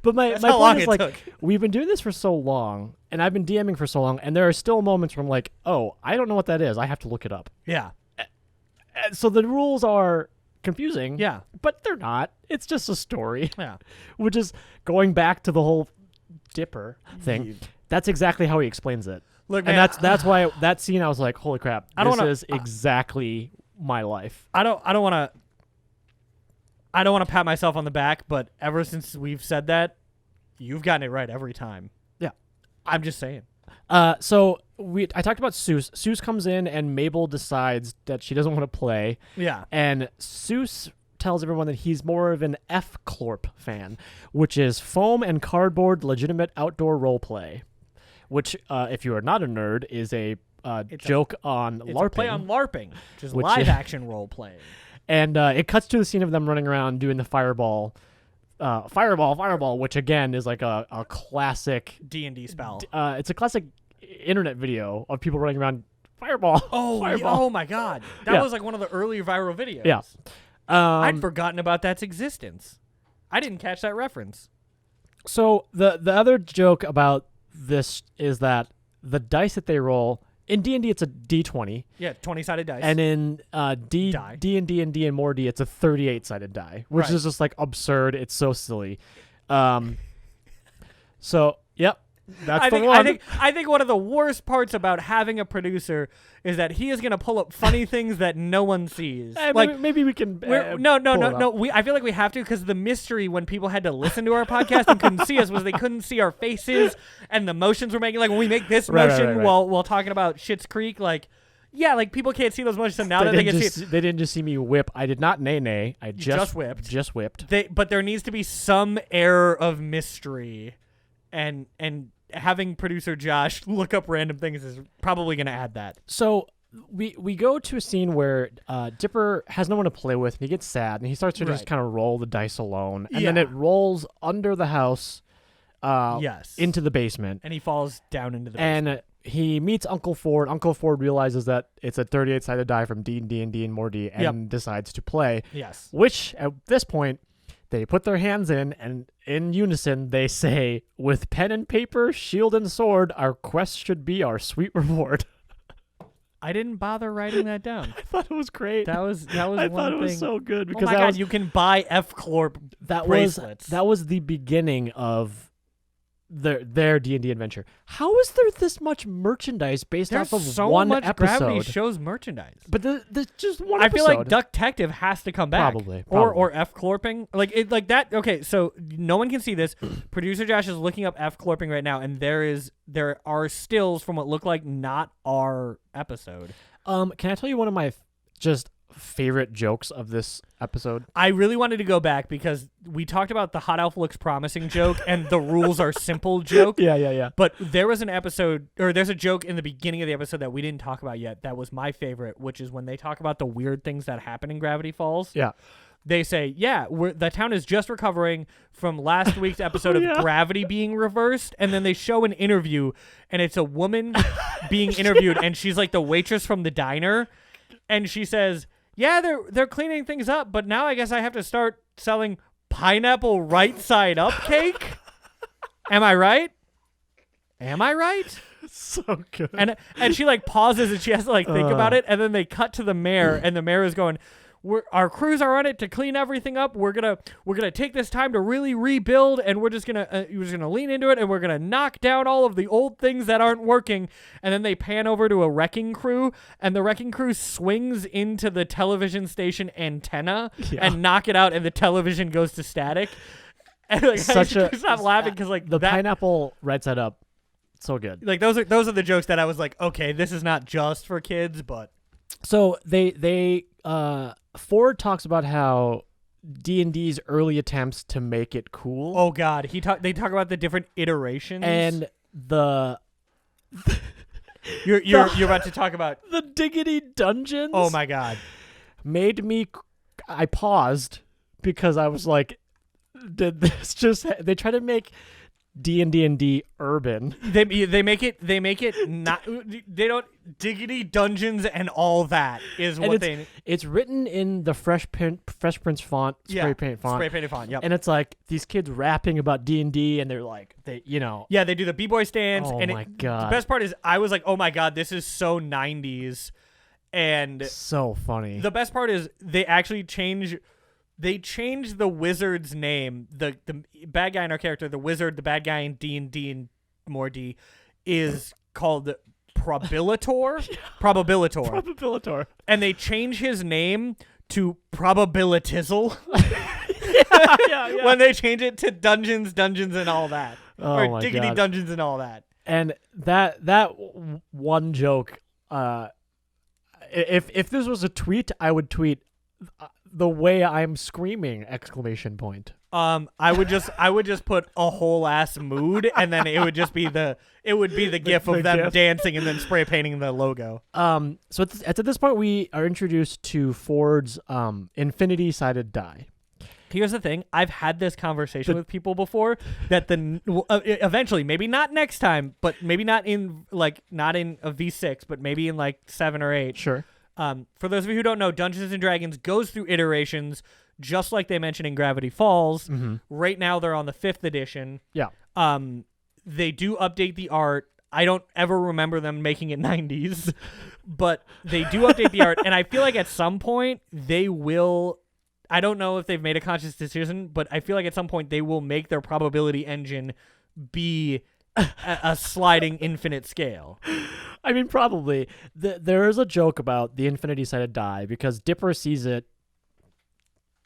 But my how long point is it like took. we've been doing this for so long, and I've been DMing for so long, and there are still moments where I'm like, oh, I don't know what that is. I have to look it up. Yeah. And so the rules are confusing. Yeah. But they're not. It's just a story. Yeah. Which is going back to the whole Dipper thing. That's exactly how he explains it. Look, and man, that's why that scene I was like, holy crap, I don't this wanna- is exactly my life. I don't want to pat myself on the back, but ever since we've said that, you've gotten it right every time. Yeah. I'm just saying. So I talked about Seuss. Seuss comes in and Mabel decides that she doesn't want to play. Yeah. And Seuss tells everyone that he's more of an F-Clorp fan, which is foam and cardboard legitimate outdoor role play, which, if you are not a nerd, is a joke on It's LARPing. a play on LARPing, which is Which- live action role playing. And it cuts to the scene of them running around doing the fireball, which again is like a classic. D&D spell. It's a classic internet video of people running around fireball. Fireball. Oh my god. That Yeah. was like one of the early viral videos. Yeah. I'd forgotten about that's existence. I didn't catch that reference. So the other joke about this is that the dice that they roll in D&D it's a D20, Yeah, 20-sided dice. and in D&D and D and more D it's a 38-sided die, which Right. is just like absurd. It's so silly. So yep, that's the one. I think one of the worst parts about having a producer is that he is going to pull up funny things that no one sees. Like maybe we can. no. pull it up. I feel like we have to because the mystery when people had to listen to our podcast and couldn't see us was they couldn't see our faces and the motions we're making. Like when we make this Right, motion right. while talking about Schitt's Creek, like yeah, like people can't see those motions. So now that they can see, They didn't just see me whip. I did not nay. I just whipped. Just whipped. but there needs to be some air of mystery, and having producer Josh look up random things is probably going to add that. So we go to a scene where Dipper has no one to play with, and he gets sad, and he starts to just Right. kind of roll the dice alone, and Yeah. then it rolls under the house, Yes. into the basement, And he falls down into the basement. and he meets Uncle Ford. Uncle Ford realizes that it's a 38-sided die from D&D and more D, and decides to play. Yes. Which at this point, they put their hands in, and in unison they say, "With pen and paper, shield and sword, our quest should be our sweet reward." I didn't bother writing that down. I thought it was great. That was I one thought it thing. was so good Oh because my that god, was you can buy F-Clorp bracelets. that was the beginning of their D&D adventure. How is there this much merchandise based There's off of so one much episode? Gravity shows merchandise. But the just one I episode. feel like Duck-tective has to come back. Probably. Or F-Clorping. Like that. Okay, so no one can see this. Producer Josh is looking up F-Clorping right now, and there are stills from what look like not our episode. Can I tell you one of my just favorite jokes of this episode? I really wanted to go back because we talked about the hot elf looks promising joke and the rules are simple joke. Yeah. But there was an episode, or there's a joke in the beginning of the episode that we didn't talk about yet that was my favorite, which is when they talk about the weird things that happen in Gravity Falls. Yeah. They say, the town is just recovering from last week's episode of Gravity being reversed. And then they show an interview, and it's a woman being interviewed, and she's like the waitress from the diner. And she says, yeah, they're cleaning things up, but now I guess I have to start selling pineapple right side up cake. Am I right? Am I right? So good. And she like pauses and she has to like think about it, and then they cut to the mayor, and the mayor is going, our crews are on it to clean everything up. We're gonna take this time to really rebuild, and we're just gonna lean into it, and we're gonna knock down all of the old things that aren't working. And then they pan over to a wrecking crew, and the wrecking crew swings into the television station antenna and knock it out, and the television goes to static. And like, stop laughing because like the pineapple writes that up so good. Like those are the jokes that I was like, okay, this is not just for kids, but. So Ford talks about how D&D's early attempts to make it cool. Oh God, they talk about the different iterations, and you're about to talk about the Diggity Dungeons. Oh my God, made me. I paused because I was like, did this just? They try to make D&D urban. They make it not. They don't Diggity Dungeons and all that is and what it's written in the Fresh Prince font, spray painted font. Yep. And it's like these kids rapping about D&D, and they're like they do the b-boy stance. Oh and my God! The best part is I was like, oh my God, this is so 90s, and so funny. The best part is they actually change. They changed the wizard's name. The bad guy in our character, the wizard, the bad guy in D&D and more D, is called Probabilitor. Probabilitor. And they change his name to Probabilitizzle. yeah. When they change it to Dungeons and all that. Oh or my Diggity God. Dungeons and all that. And that one joke, if this was a tweet, I would tweet the way I'm screaming ! I would just put a whole ass mood, and then it would be the gif of them dancing and then spray painting the logo. So at this point we are introduced to Ford's infinity sided die. Here's the thing: I've had this conversation with people before that eventually, maybe not next time, but maybe not in a V6, but maybe in like 7 or 8. Sure. For those of you who don't know, Dungeons and Dragons goes through iterations, just like they mentioned in Gravity Falls. Mm-hmm. Right now, they're on the 5th edition. Yeah. They do update the art. I don't ever remember them making it 90s, but they do update the art, and I feel like at some point they will. I don't know if they've made a conscious decision, but I feel like at some point they will make their probability engine be a sliding infinite scale. I mean, probably. There is a joke about the infinity-sided die because Dipper sees it.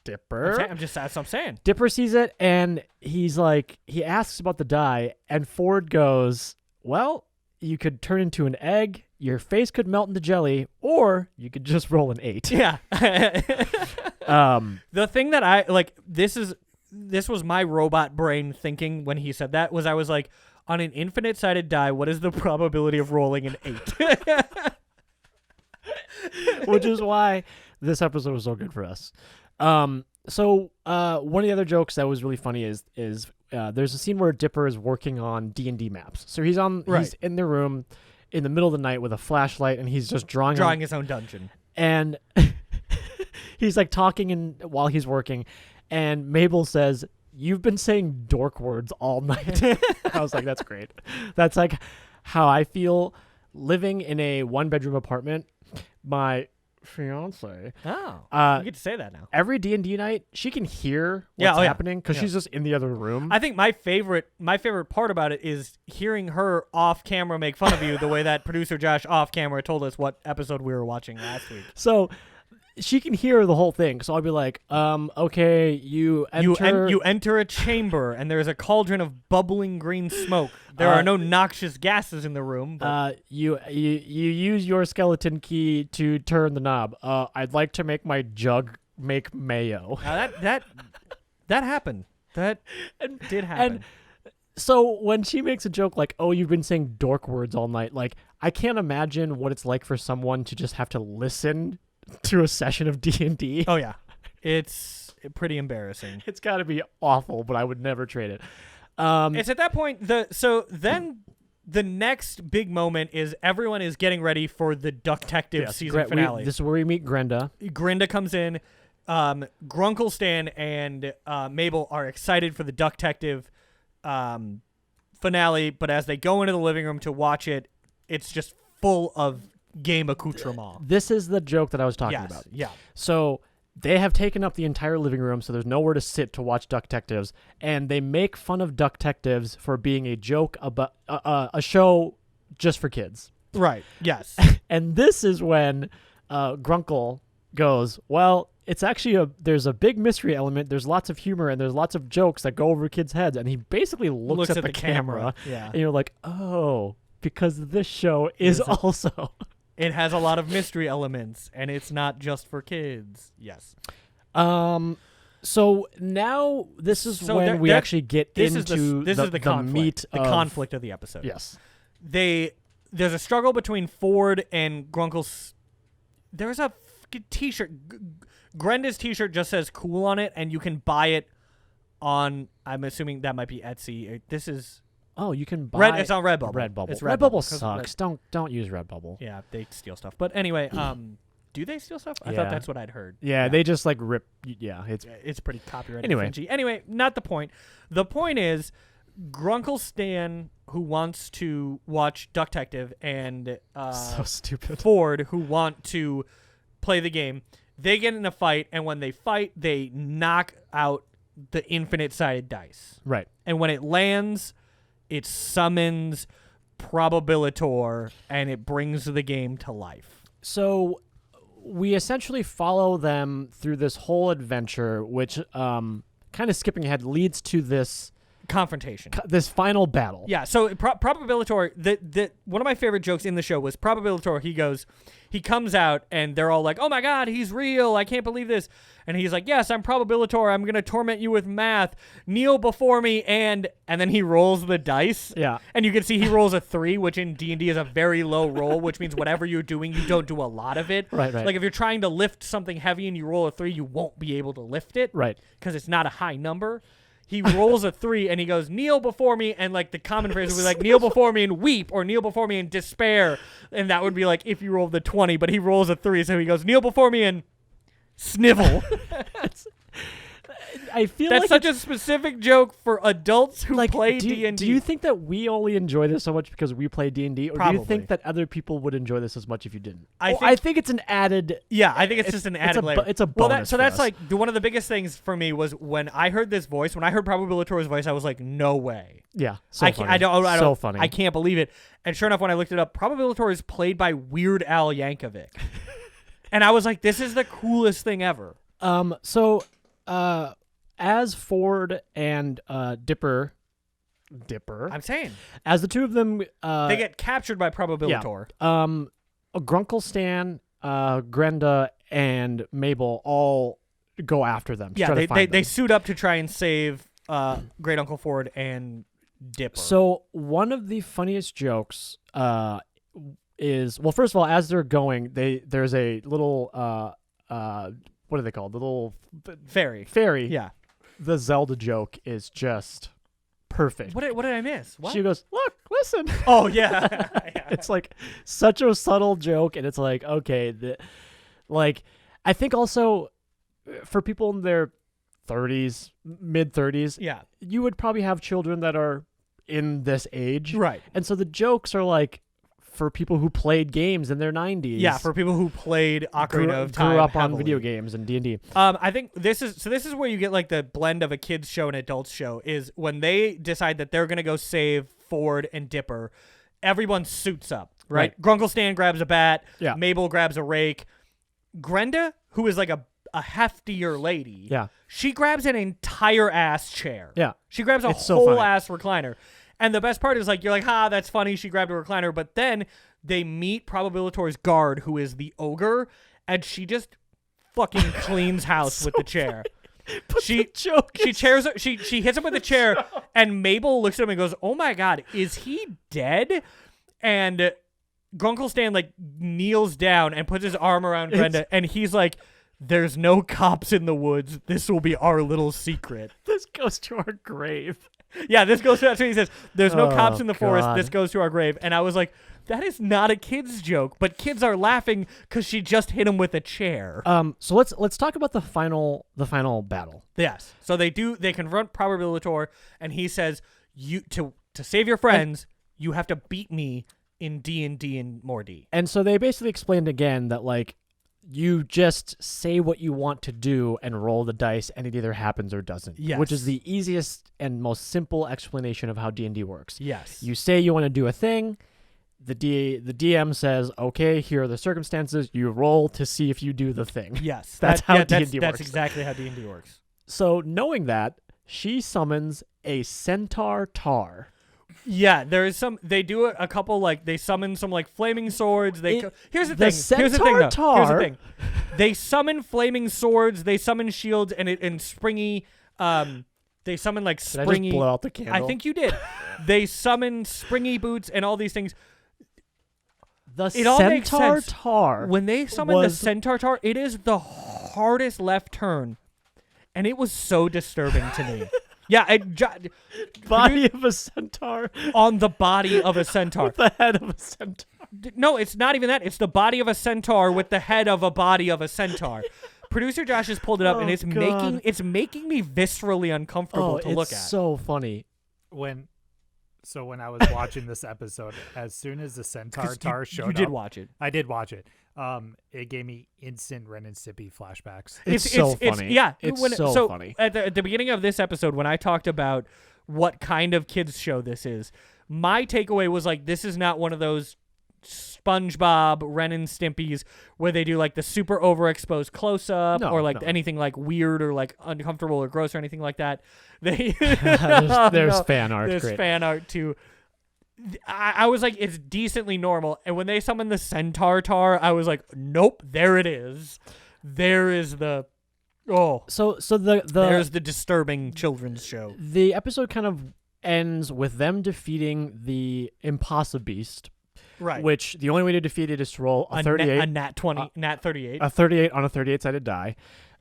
That's what I'm saying. Dipper sees it, and he asks about the die, and Ford goes, well, you could turn into an egg, your face could melt into jelly, or you could just roll an 8. Yeah. The thing that I like, this was my robot brain thinking when he said that, was I was like, on an infinite-sided die, what is the probability of rolling an 8? Which is why this episode was so good for us. So one of the other jokes that was really funny is there's a scene where Dipper is working on D&D maps. So he's in the room in the middle of the night with a flashlight, and he's just drawing his own dungeon. And he's like talking while he's working, and Mabel says, "You've been saying dork words all night." I was like, that's great. That's like how I feel living in a 1-bedroom apartment. My fiance. Oh, you get to say that now. Every D&D night, she can hear what's happening because she's just in the other room. I think my favorite part about it is hearing her off camera make fun of you the way that producer Josh off camera told us what episode we were watching last week. So she can hear the whole thing. So I'll be like, okay, you enter a chamber and there's a cauldron of bubbling green smoke. There are no noxious gases in the room. But you use your skeleton key to turn the knob. I'd like to make my jug make mayo. That happened. That did happen. And so when she makes a joke like, "Oh, you've been saying dork words all night," like I can't imagine what it's like for someone to just have to listen to a session of D&D. Oh yeah, it's pretty embarrassing. It's got to be awful, but I would never trade it. It's at that point then the next big moment is everyone is getting ready for the Ducktective season finale. This is where we meet Grenda. Grenda comes in. Grunkle Stan and Mabel are excited for the Ducktective finale, but as they go into the living room to watch it, it's just full of game accoutrement. This is the joke that I was talking about. Yeah. So they have taken up the entire living room, so there's nowhere to sit to watch Duck Detectives, and they make fun of Duck Detectives for being a joke about a show just for kids. Right. Yes. And this is when Grunkle goes, well, it's actually there's a big mystery element, there's lots of humor, and there's lots of jokes that go over kids' heads, and he basically looks at the camera. Yeah. And you're like, oh, because this show is also... It has a lot of mystery elements, and it's not just for kids. Yes. So now this is when we actually get into the conflict, meat the of, conflict of the episode. Yes. There's a struggle between Ford and Grunkle's. There's a T-shirt. Grenda's T-shirt just says "cool" on it, and you can buy it on. I'm assuming that might be Etsy. This is. Oh, you can buy It's on Redbubble. It's Redbubble. Redbubble sucks. Don't use Redbubble. Yeah, they steal stuff. But anyway, do they steal stuff? I thought that's what I'd heard. Yeah, they just like rip. Yeah, it's pretty copyrighted. Anyway, not the point. The point is, Grunkle Stan, who wants to watch Duck Detective, and so stupid. Ford, who want to play the game, they get in a fight, and when they fight, they knock out the infinite-sided dice. Right. And when it lands, it summons Probabilitor, and it brings the game to life. So we essentially follow them through this whole adventure, which, kind of skipping ahead, leads to this confrontation, this final battle. Yeah. So Probabilitor, the one of my favorite jokes in the show was Probabilitor. He comes out and they're all like, "Oh my God, he's real! I can't believe this!" And he's like, "Yes, I'm Probabilitor. I'm gonna torment you with math. Kneel before me." And then he rolls the dice. Yeah. And you can see he rolls a 3, which in D&D is a very low roll, which means whatever you're doing, you don't do a lot of it. Right. Like if you're trying to lift something heavy and you roll a 3, you won't be able to lift it. Right. Because it's not a high number. He rolls a 3 and he goes, "Kneel before me," and like the common phrase would be like, "Kneel before me and weep," or "Kneel before me and despair," and that would be like if you rolled the 20. But he rolls a 3, so he goes, "Kneel before me and snivel." I feel that's like such a specific joke for adults who play D&D. Do you think that we only enjoy this so much because we play D&D, or Probably. do you think that other people would enjoy this as much if you didn't? I think it's an added. Yeah, I think it's just an added layer. It's a bonus. So for that's us. like one of the biggest things for me was when I heard this voice. When I heard Probabilitor's voice, I was like, "No way!" Yeah, so I funny. don't. So funny. I can't believe it. And sure enough, when I looked it up, Probabilitor is played by Weird Al Yankovic, and I was like, "This is the coolest thing ever." As Ford and Dipper, I'm saying, as the two of them, they get captured by Probabilitor. Grunkle Stan, Grenda, and Mabel all go after them. Yeah, try to find they them. suit up to try and save Great Uncle Ford and Dipper. So one of the funniest jokes is, well, first of all, as they're going, there's a little what are they called? The little fairy. Yeah. The Zelda joke is just perfect. What did I miss? What? She goes, "Look, listen." Oh yeah. It's like such a subtle joke, and it's like, okay, I think also for people in their 30s, mid 30s, yeah, you would probably have children that are in this age, right? And so the jokes are like for people who played games in their 90s. Yeah, for people who played Ocarina of Time, grew up heavily. on video games and D&D. I think this is where you get like the blend of a kids show and adults show is when they decide that they're gonna go save Ford and Dipper. Everyone suits up, right? Grunkle Stan grabs a bat. Yeah. Mabel grabs a rake. Grenda, who is like a heftier lady, Yeah. she grabs an entire ass chair. Yeah. She grabs a It's so whole funny. ass recliner. And the best part is like, you're like, "Ha, that's funny. She grabbed a recliner." But then they meet Probabilitor's guard, who is the ogre, and she just fucking cleans house with the chair. She hits him with the chair, and Mabel looks at him and goes, "Oh my God, is he dead?" And Grunkle Stan like kneels down and puts his arm around Grenda, and he's like, "There's no cops in the woods. This will be our little secret." This goes to our grave. Yeah, that's what he says. "There's no cops in the forest. God. This goes to our grave." And I was like, that is not a kid's joke, but kids are laughing because she just hit him with a chair. So let's talk about the final battle. Yes. So they confront Probabilitor, and he says, "You to save your friends, you have to beat me in D&D and more D." And so they basically explained again that like you just say what you want to do and roll the dice, and it either happens or doesn't. Yes. Which is the easiest and most simple explanation of how D&D works. Yes. You say you want to do a thing. The DM says, okay, here are the circumstances. You roll to see if you do the thing. Yes. That's how D&D works. That's exactly how D&D works. So knowing that, she summons a centaur tar. Yeah, there is some. They do a couple like they summon some like flaming swords. Here's the thing. Centaur Here's the thing. Though. tar. Here's the thing. They summon flaming swords. They summon shields and springy. They summon like Did springy. I just blow out the candle? I think you did. They summon springy boots and all these things. The It all makes centaur sense. tar. When they summon the was- centaur tar, it is the hardest left turn, and it was so disturbing to me. Yeah, body of a centaur on the body of a centaur. with the head of a centaur. No, it's not even that. It's the body of a centaur with the head of a body of a centaur. Producer Josh has pulled it up, and Oh, it's God. making me viscerally uncomfortable to look at. It's so funny. When I was watching this episode, as soon as the centaur tar showed up, You did watch it. I did watch it. It gave me instant Ren and Stimpy flashbacks. It's so funny. Yeah, It's when, so funny. At the beginning of this episode, when I talked about what kind of kids show this is, my takeaway was like, this is not one of those SpongeBob, Ren and Stimpy's where they do like the super overexposed close up No, or like no. anything like weird or like uncomfortable or gross or anything like that. They There's No, fan art. There's Great. fan art too. I was like, it's decently normal. And when they summoned the centaur tar, I was like, nope, there it is. There is the So there's the disturbing children's show. the episode kind of ends with them defeating the Impossibeast, Right. which the only way to defeat it is to roll a 38. a nat 20, nat 38. A 38 on a 38-sided die.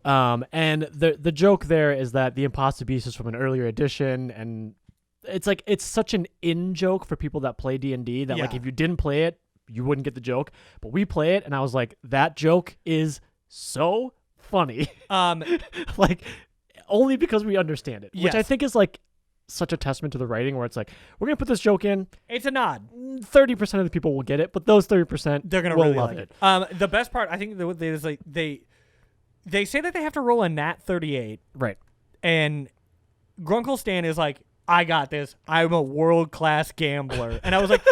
And the joke there is that the Impossibeast is from an earlier edition, and it's such an in joke for people that play D&D that like Yeah. if you didn't play it, you wouldn't get the joke. But we play it, and I was like, that joke is so funny. Like only because we understand it, which I Yes. think is like such a testament to the writing, where it's like, we're gonna put this joke in. It's a nod. 30% of the people will get it, but those 30% They're gonna will really love like it. it. The best part, I think, is like they say that they have to roll a nat 38, Right. and Grunkle Stan is like, I got this. I'm a world-class gambler. And I was like,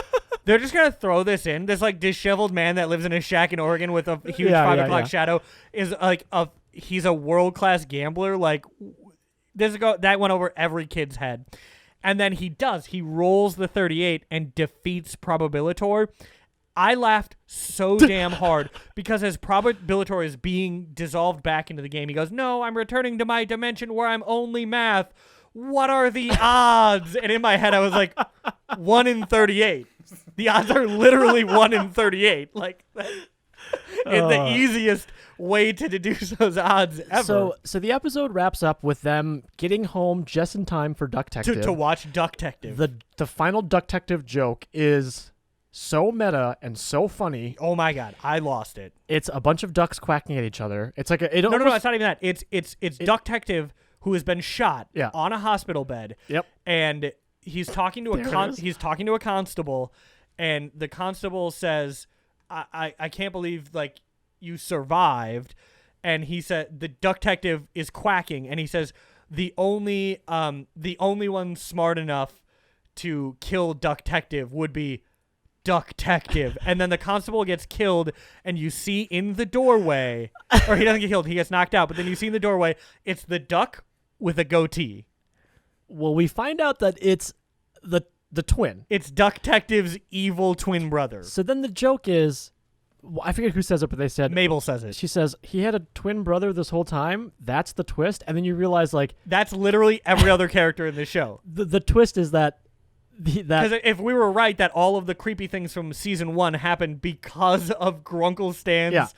they're just going to throw this in. This, like, disheveled man that lives in a shack in Oregon with a huge 5 o'clock shadow is, like, he's a world-class gambler. Like, that went over every kid's head. And then he does. He rolls the 38 and defeats Probabilitor. I laughed so damn hard because as Probabilitor is being dissolved back into the game, he goes, no, I'm returning to my dimension where I'm only math. What are the odds? And in my head, I was like, 1 in 38. The odds are literally 1 in 38. Like, the easiest way to deduce those odds ever. So the episode wraps up with them getting home just in time for Duck Detective. to watch Duck Detective. The final Duck Detective joke is so meta and so funny. Oh my god, I lost it. It's a bunch of ducks quacking at each other. It's like No, it's not even that. It's Duck Detective who has been shot on a hospital bed. Yep. And he's talking to he's talking to a constable, and the constable says, I can't believe like you survived. And he said the Duck Detective is quacking, and he says the only one smart enough to kill Duck Detective would be Duck Detective. And then the constable gets killed, and you see in the doorway, or he doesn't get killed, he gets knocked out, but then you see in the doorway, it's the duck with a goatee. Well, we find out that it's the twin. It's Duck Detective's evil twin brother. So then the joke is, I forget who says it, but they said Mabel says it. She says he had a twin brother this whole time. That's the twist, and then you realize like That's literally every other character in the show. the twist is that Because if we were right that all of the creepy things from season 1 happened because of Grunkle Stan's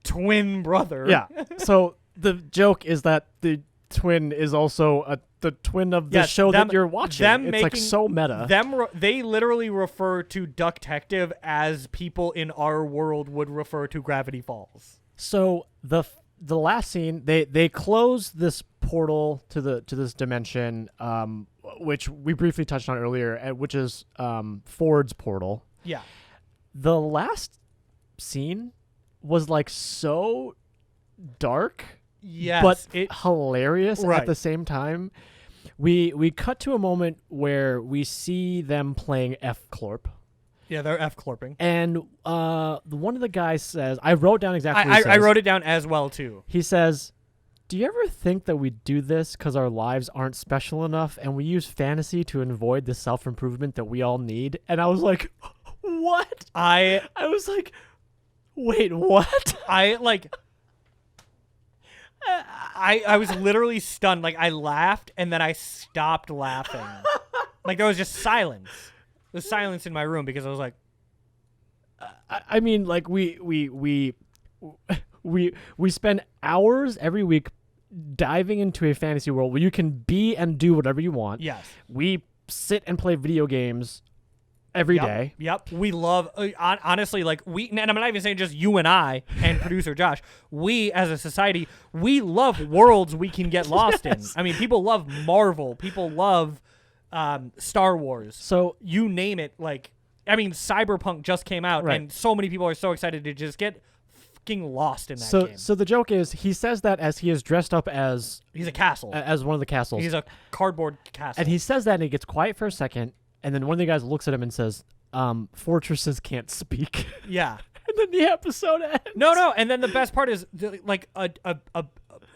twin brother. Yeah. So the joke is that the twin is also the twin of the show that you're watching. It's like so meta. They literally refer to Duck Detective as people in our world would refer to Gravity Falls. So the last scene, they close this portal to this dimension, which we briefly touched on earlier, which is Ford's portal. Yeah. The last scene was like so dark, Yes, but it hilarious Right. at the same time. We cut to a moment where we see them playing F-Clorp. yeah, they're F-clorping. And one of the guys says, I wrote down exactly what he I says. wrote it down as well too. He says, do you ever think that we do this because our lives aren't special enough and we use fantasy to avoid the self-improvement that we all need? And I was like, what? I was like, wait, what? I was literally stunned. Like, I laughed and then I stopped laughing. Like, there was just silence. There's silence in my room because I was like, I mean, like we spend hours every week diving into a fantasy world where you can be and do whatever you want. yes. We sit and play video games every day. Yep. We love, honestly, like, and I'm not even saying just you and I and producer Josh. We, as a society, we love worlds we can get lost in. I mean, people love Marvel. People love Star Wars. So You name it. Like, I mean, Cyberpunk just came out, Right. and so many people are so excited to just get fucking lost in that game. So the joke is he says that as he is dressed up as He's a castle. one of the castles. He's a cardboard castle. And he says that and he gets quiet for a second, and then one of the guys looks at him and says, fortresses can't speak. yeah. And then the episode ends. No. And then the best part is, like, a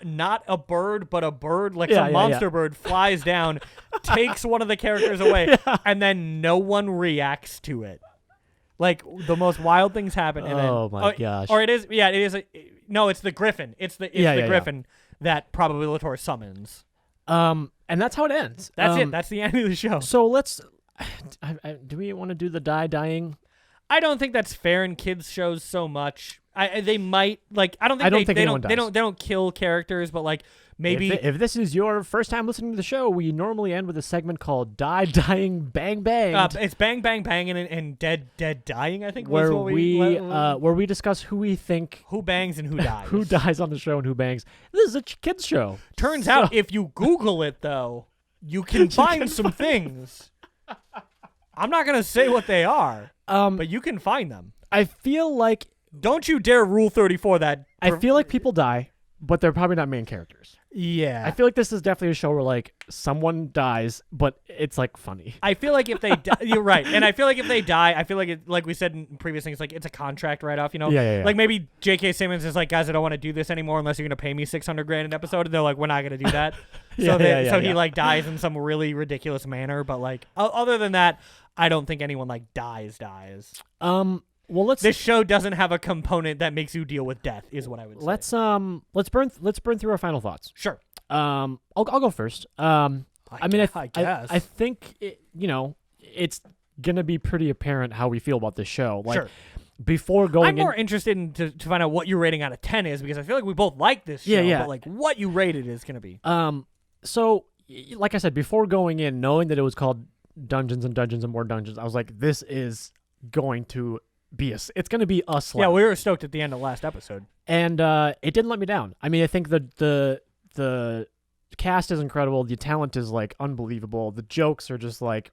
not a bird, but a bird, like Yeah, some yeah, monster yeah. bird, flies down, takes one of the characters away, and then no one reacts to it. Like, the most wild things happen, and then Oh my gosh. Or it is no, it's the griffin. It's the griffin that probabilitor summons. And that's how it ends. That's it. That's the end of the show. So let's. Do we want to do the dying? I don't think that's fair in kids shows so much. They might, like, I don't think think anyone they dies. don't kill characters, but like maybe If this is your first time listening to the show, we normally end with a segment called dying, bang, bang. it's bang bang bang and dead dying. I think where was what where we discuss who we think who bangs and who dies. who dies on the show and who bangs. This is a kids show. Turns out, if you Google it though, you can find some things. I'm not gonna say what they are, but you can find them. I feel like Don't you dare Rule 34 that. I feel like people die, but they're probably not main characters. Yeah. I feel like this is definitely a show where like someone dies, but it's like funny. I feel like if they you're right, and I feel like if they die, I feel like it, like we said in previous things, like it's a contract write-off, you know? Yeah. Like maybe J.K. Simmons is like, guys, I don't want to do this anymore unless you're gonna pay me $600,000 an episode, and they're like, we're not gonna do that. So he like dies in some really ridiculous manner, but like other than that, I don't think anyone like dies. Well, This show doesn't have a component that makes you deal with death, is what I would say. let's burn through our final thoughts. Sure. I'll go first. I guess. I think it's gonna be pretty apparent how we feel about this show. Like Sure. before going I'm more interested in to find out what your rating out of 10 is, because I feel like we both like this show, Yeah. but like what you rated is gonna be. So like I said, before going in, knowing that it was called Dungeons and Dungeons and More Dungeons, I was like, this is going to be it's going to be a slap. Yeah, we were stoked at the end of last episode. And it didn't let me down. I mean, I think the cast is incredible. The talent is like unbelievable. The jokes are just like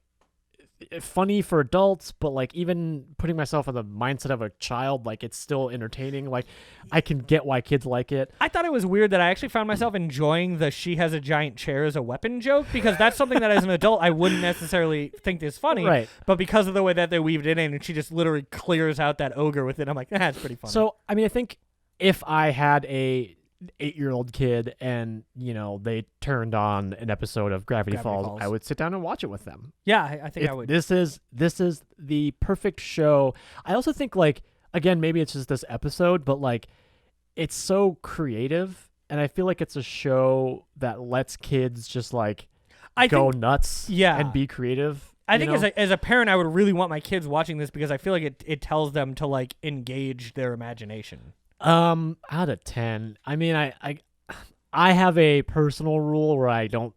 funny for adults, but like even putting myself in the mindset of a child, like it's still entertaining. Like I can get why kids like it. I thought it was weird that I actually found myself enjoying the "she has a giant chair as a weapon" joke, because that's something that as an adult I wouldn't necessarily think is funny. Right. But because of the way that they weaved it in, and she just literally clears out that ogre with it, I'm like, that's pretty funny. So I mean, I think if I had a 8-year-old kid and they turned on an episode of Gravity Falls, I would sit down and watch it with them. yeah, I think I would. This is the perfect show. I also think, like, again, maybe it's just this episode, but like it's so creative, and I feel like it's a show that lets kids just like go nuts and be creative. I think as a parent, I would really want my kids watching this, because I feel like it tells them to like engage their imagination. Out of 10, I mean, I have a personal rule where I don't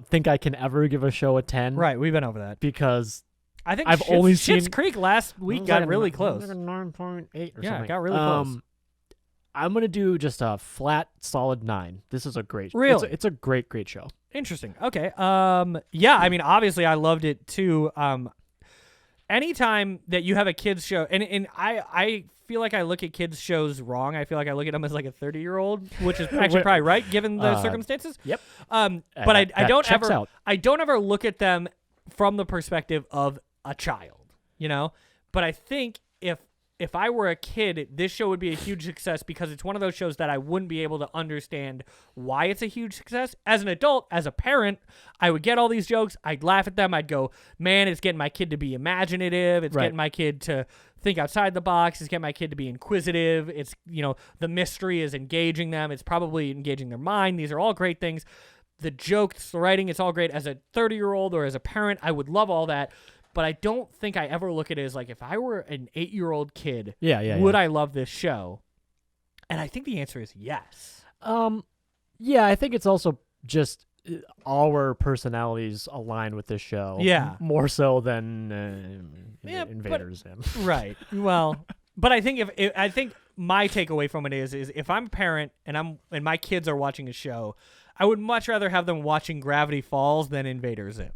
think I can ever give a show a 10. Right, we've been over that. Because I think I've only Schitt's seen Creek last week got really close. Like a 9.8 or Yeah, something. it got really close. I'm gonna do just a flat, solid 9. This is a great. Really? It's a great show. Interesting. Okay. Yeah. I mean, obviously, I loved it too. anytime that you have a kids show, and I feel like I look at kids shows wrong. I feel like I look at them as like a 30-year-old, which is actually probably right given the circumstances. Yep. But I that don't checks ever out. I don't ever look at them from the perspective of a child, you know. But I think if I were a kid, this show would be a huge success because it's one of those shows that I wouldn't be able to understand why it's a huge success. As an adult, as a parent, I would get all these jokes. I'd laugh at them. I'd go, man, it's getting my kid to be imaginative. It's getting my kid to think outside the box. It's getting my kid to be inquisitive. It's, the mystery is engaging them. It's probably engaging their mind. These are all great things. The jokes, the writing, it's all great. As a 30-year-old or as a parent, I would love all that. But I don't think I ever look at it as like, if I were an 8-year-old kid, would I love this show? And I think the answer is yes. Yeah, I think it's also just our personalities align with this show. Yeah. More so than Invaders. Right. Well, but I think I think my takeaway from it is if I'm a parent and my kids are watching a show, I would much rather have them watching Gravity Falls than Invader Zim.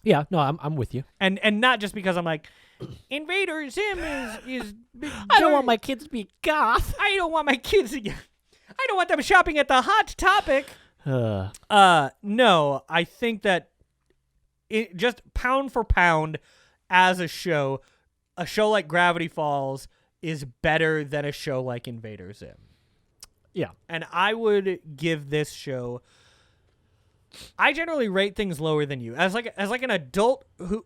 Yeah, no, I'm with you. And not just because I'm like, Invader Zim is I don't want my kids to be goth. I don't want my kids to I don't want them shopping at the Hot Topic. No, I think that just pound for pound as a show like Gravity Falls is better than a show like Invader Zim. Yeah. And I would give this show, I generally rate things lower than you. As like an adult who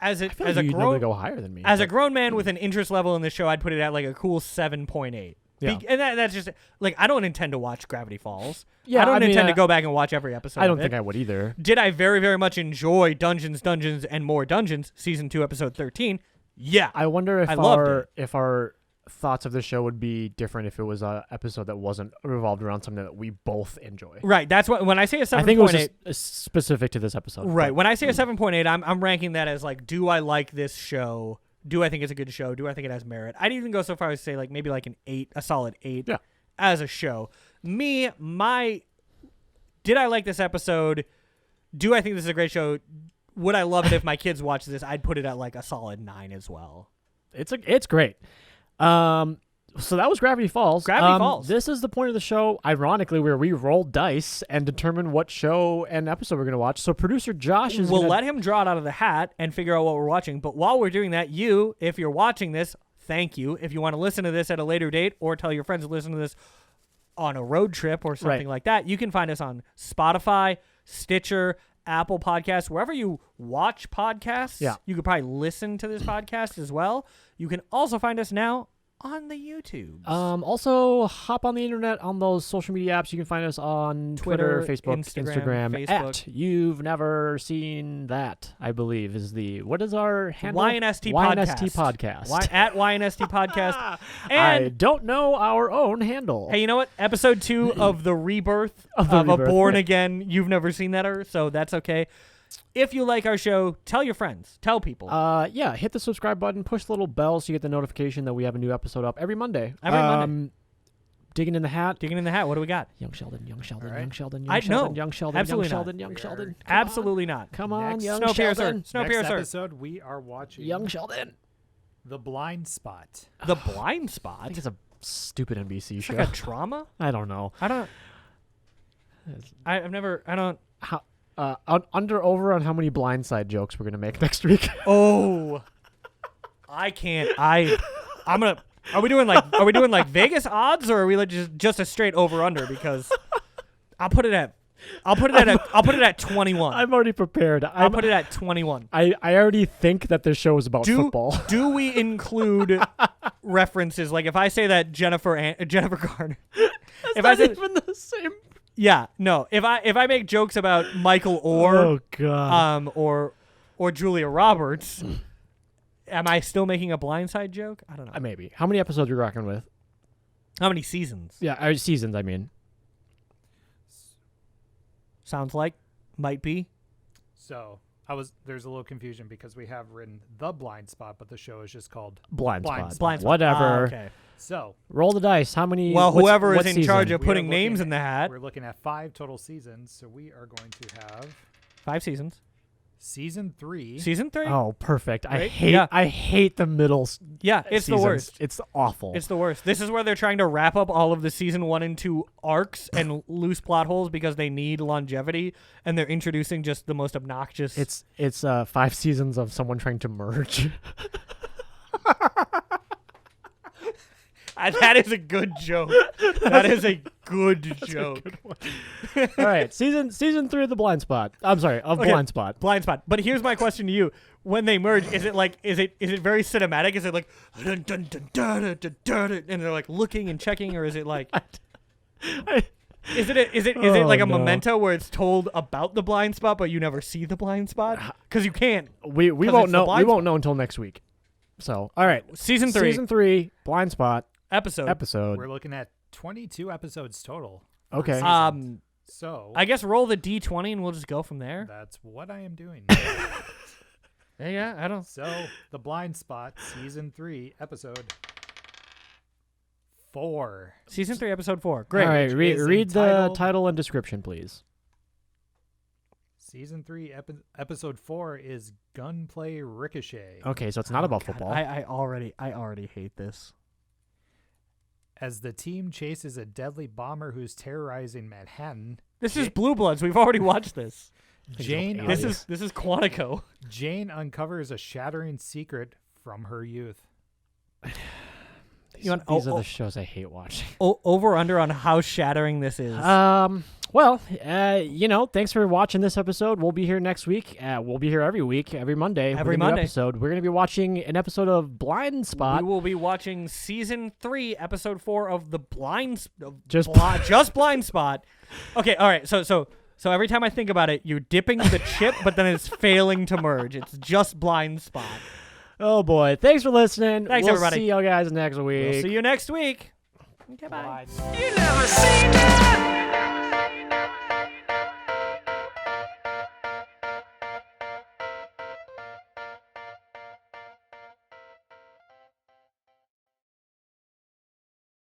as a grown go higher than me. As a grown man with an interest level in this show, I'd put it at like a cool 7.8. Yeah. And that's just like, I don't intend to watch Gravity Falls. Yeah, I don't mean, intend to go back and watch every episode. I don't think I would either. Did I very, very much enjoy Dungeons, and More Dungeons, season 2, episode 13? Yeah. I wonder if loved it. our thoughts of the show would be different if it was an episode that wasn't revolved around something that we both enjoy. Right. That's what when I say a 7.8. I think it was just specific to this episode. Right. When I say a 7.8, I'm ranking that as like, do I like this show? Do I think it's a good show? Do I think it has merit? I'd even go so far as to say like maybe like an 8, a solid 8 as a show. Did I like this episode? Do I think this is a great show? Would I love it if my kids watch this? I'd put it at like a solid 9 as well. It's great. So that was Gravity Falls. Gravity Falls. This is the point of the show, ironically, where we roll dice and determine what show and episode we're going to watch. So producer Josh is We'll let him draw it out of the hat and figure out what we're watching. But while we're doing that, if you're watching this, thank you. If you want to listen to this at a later date or tell your friends to listen to this on a road trip or something like that, you can find us on Spotify, Stitcher, Apple Podcasts, wherever you watch podcasts. Yeah. You could probably listen to this podcast as well. You can also find us now on the YouTube. Also, hop on the internet on those social media apps. You can find us on Twitter, Facebook, Instagram. At You've Never Seen That, I believe, what is our handle? YNST Podcast. At YNST Podcast. And I don't know our own handle. hey, you know what? Episode 2 of the rebirth of a born again. You've never seen that, so that's okay. If you like our show, tell your friends. Tell people. Hit the subscribe button, push the little bell so you get the notification that we have a new episode up every Monday. Digging in the hat. What do we got? Young Sheldon. Absolutely Absolutely not. Come on, young Next Snowpiercer. episode, we are watching Young Sheldon. The Blind Spot. The Blind I Spot. think it's a stupid NBC It's show. like a drama. I don't know. I've never. I don't. Over on how many blindside jokes we're gonna make next week. Oh, I can't. I'm gonna. Are we doing like Vegas odds, or are we like just a straight over under? Because I'll put it at 21. I'm already prepared. I'll put it at 21. I already think that this show is about football. Do we include references? Like if I say that Jennifer Garner, if I say even the same. yeah, no. If I make jokes about Michael Orr, Oh god. or Julia Roberts, am I still making a blindside joke? I don't know. Maybe. How many episodes are you rocking with? How many seasons? Yeah, seasons. I mean. Sounds like, might be. So there's a little confusion because we have written The Blind Spot, but the show is just called Blind Blind Spot. Blind Spot. Whatever. Okay. So Roll the dice. How many? Well, whoever what is in charge of we are putting names looking in the hat. We're looking at 5 total seasons, so we are going to have 5 seasons. Season 3. Season 3? Oh, perfect. Right? Yeah. I hate the middle. Yeah, it's the seasons. worst. It's awful. It's the worst. This is where they're trying to wrap up all of the season 1 and 2 arcs and loose plot holes because they need longevity, and they're introducing just the most obnoxious. It's 5 seasons of someone trying to merge. That is a good joke. That is a good joke. All right, season 3 of the Blind Spot. I'm sorry, of Okay, Blind Spot. Blind Spot. But here's my question to you: when they merge, is it very cinematic? Is it like dun, dun, dun, dun, dun, dun, dun, dun, and they're like looking and checking, or is it like is it like a no. Memento where it's told about the blind spot but you never see the blind spot? Because you can't. We 'Cause won't it's the know. blind We won't know until next week. So, all right, Season 3 Season 3, Blind Spot episode. We're looking at 22 episodes total. Okay. So I guess roll the D20 and we'll just go from there. that's what I am doing. Yeah, I don't. So, The Blind Spot, Season 3, Episode 4. Season 3, Episode 4. Great. All right, Which is read the entitled- title and description, please. Season 3, Episode 4 is Gunplay Ricochet. Okay, so it's not about God, football. I already hate this. As the team chases a deadly bomber who's terrorizing Manhattan, This is Blue Bloods. We've already watched this. Jane Oh, This yeah. is Quantico. Jane uncovers a shattering secret from her youth. These are the shows I hate watching. Over under on how shattering this is. Well, thanks for watching this episode. We'll be here next week. We'll be here every week, every Monday. with Every a new Monday. episode. We're going to be watching an episode of Blind Spot. We will be watching Season 3, Episode 4 of the Just just Blind Spot. Okay, all right. So every time I think about it, you're dipping the chip, but then it's failing to merge. It's just Blind Spot. Oh boy! Thanks for listening. Thanks, we'll everybody. See you guys next week. We'll see you next week. Okay, bye. You never seen that.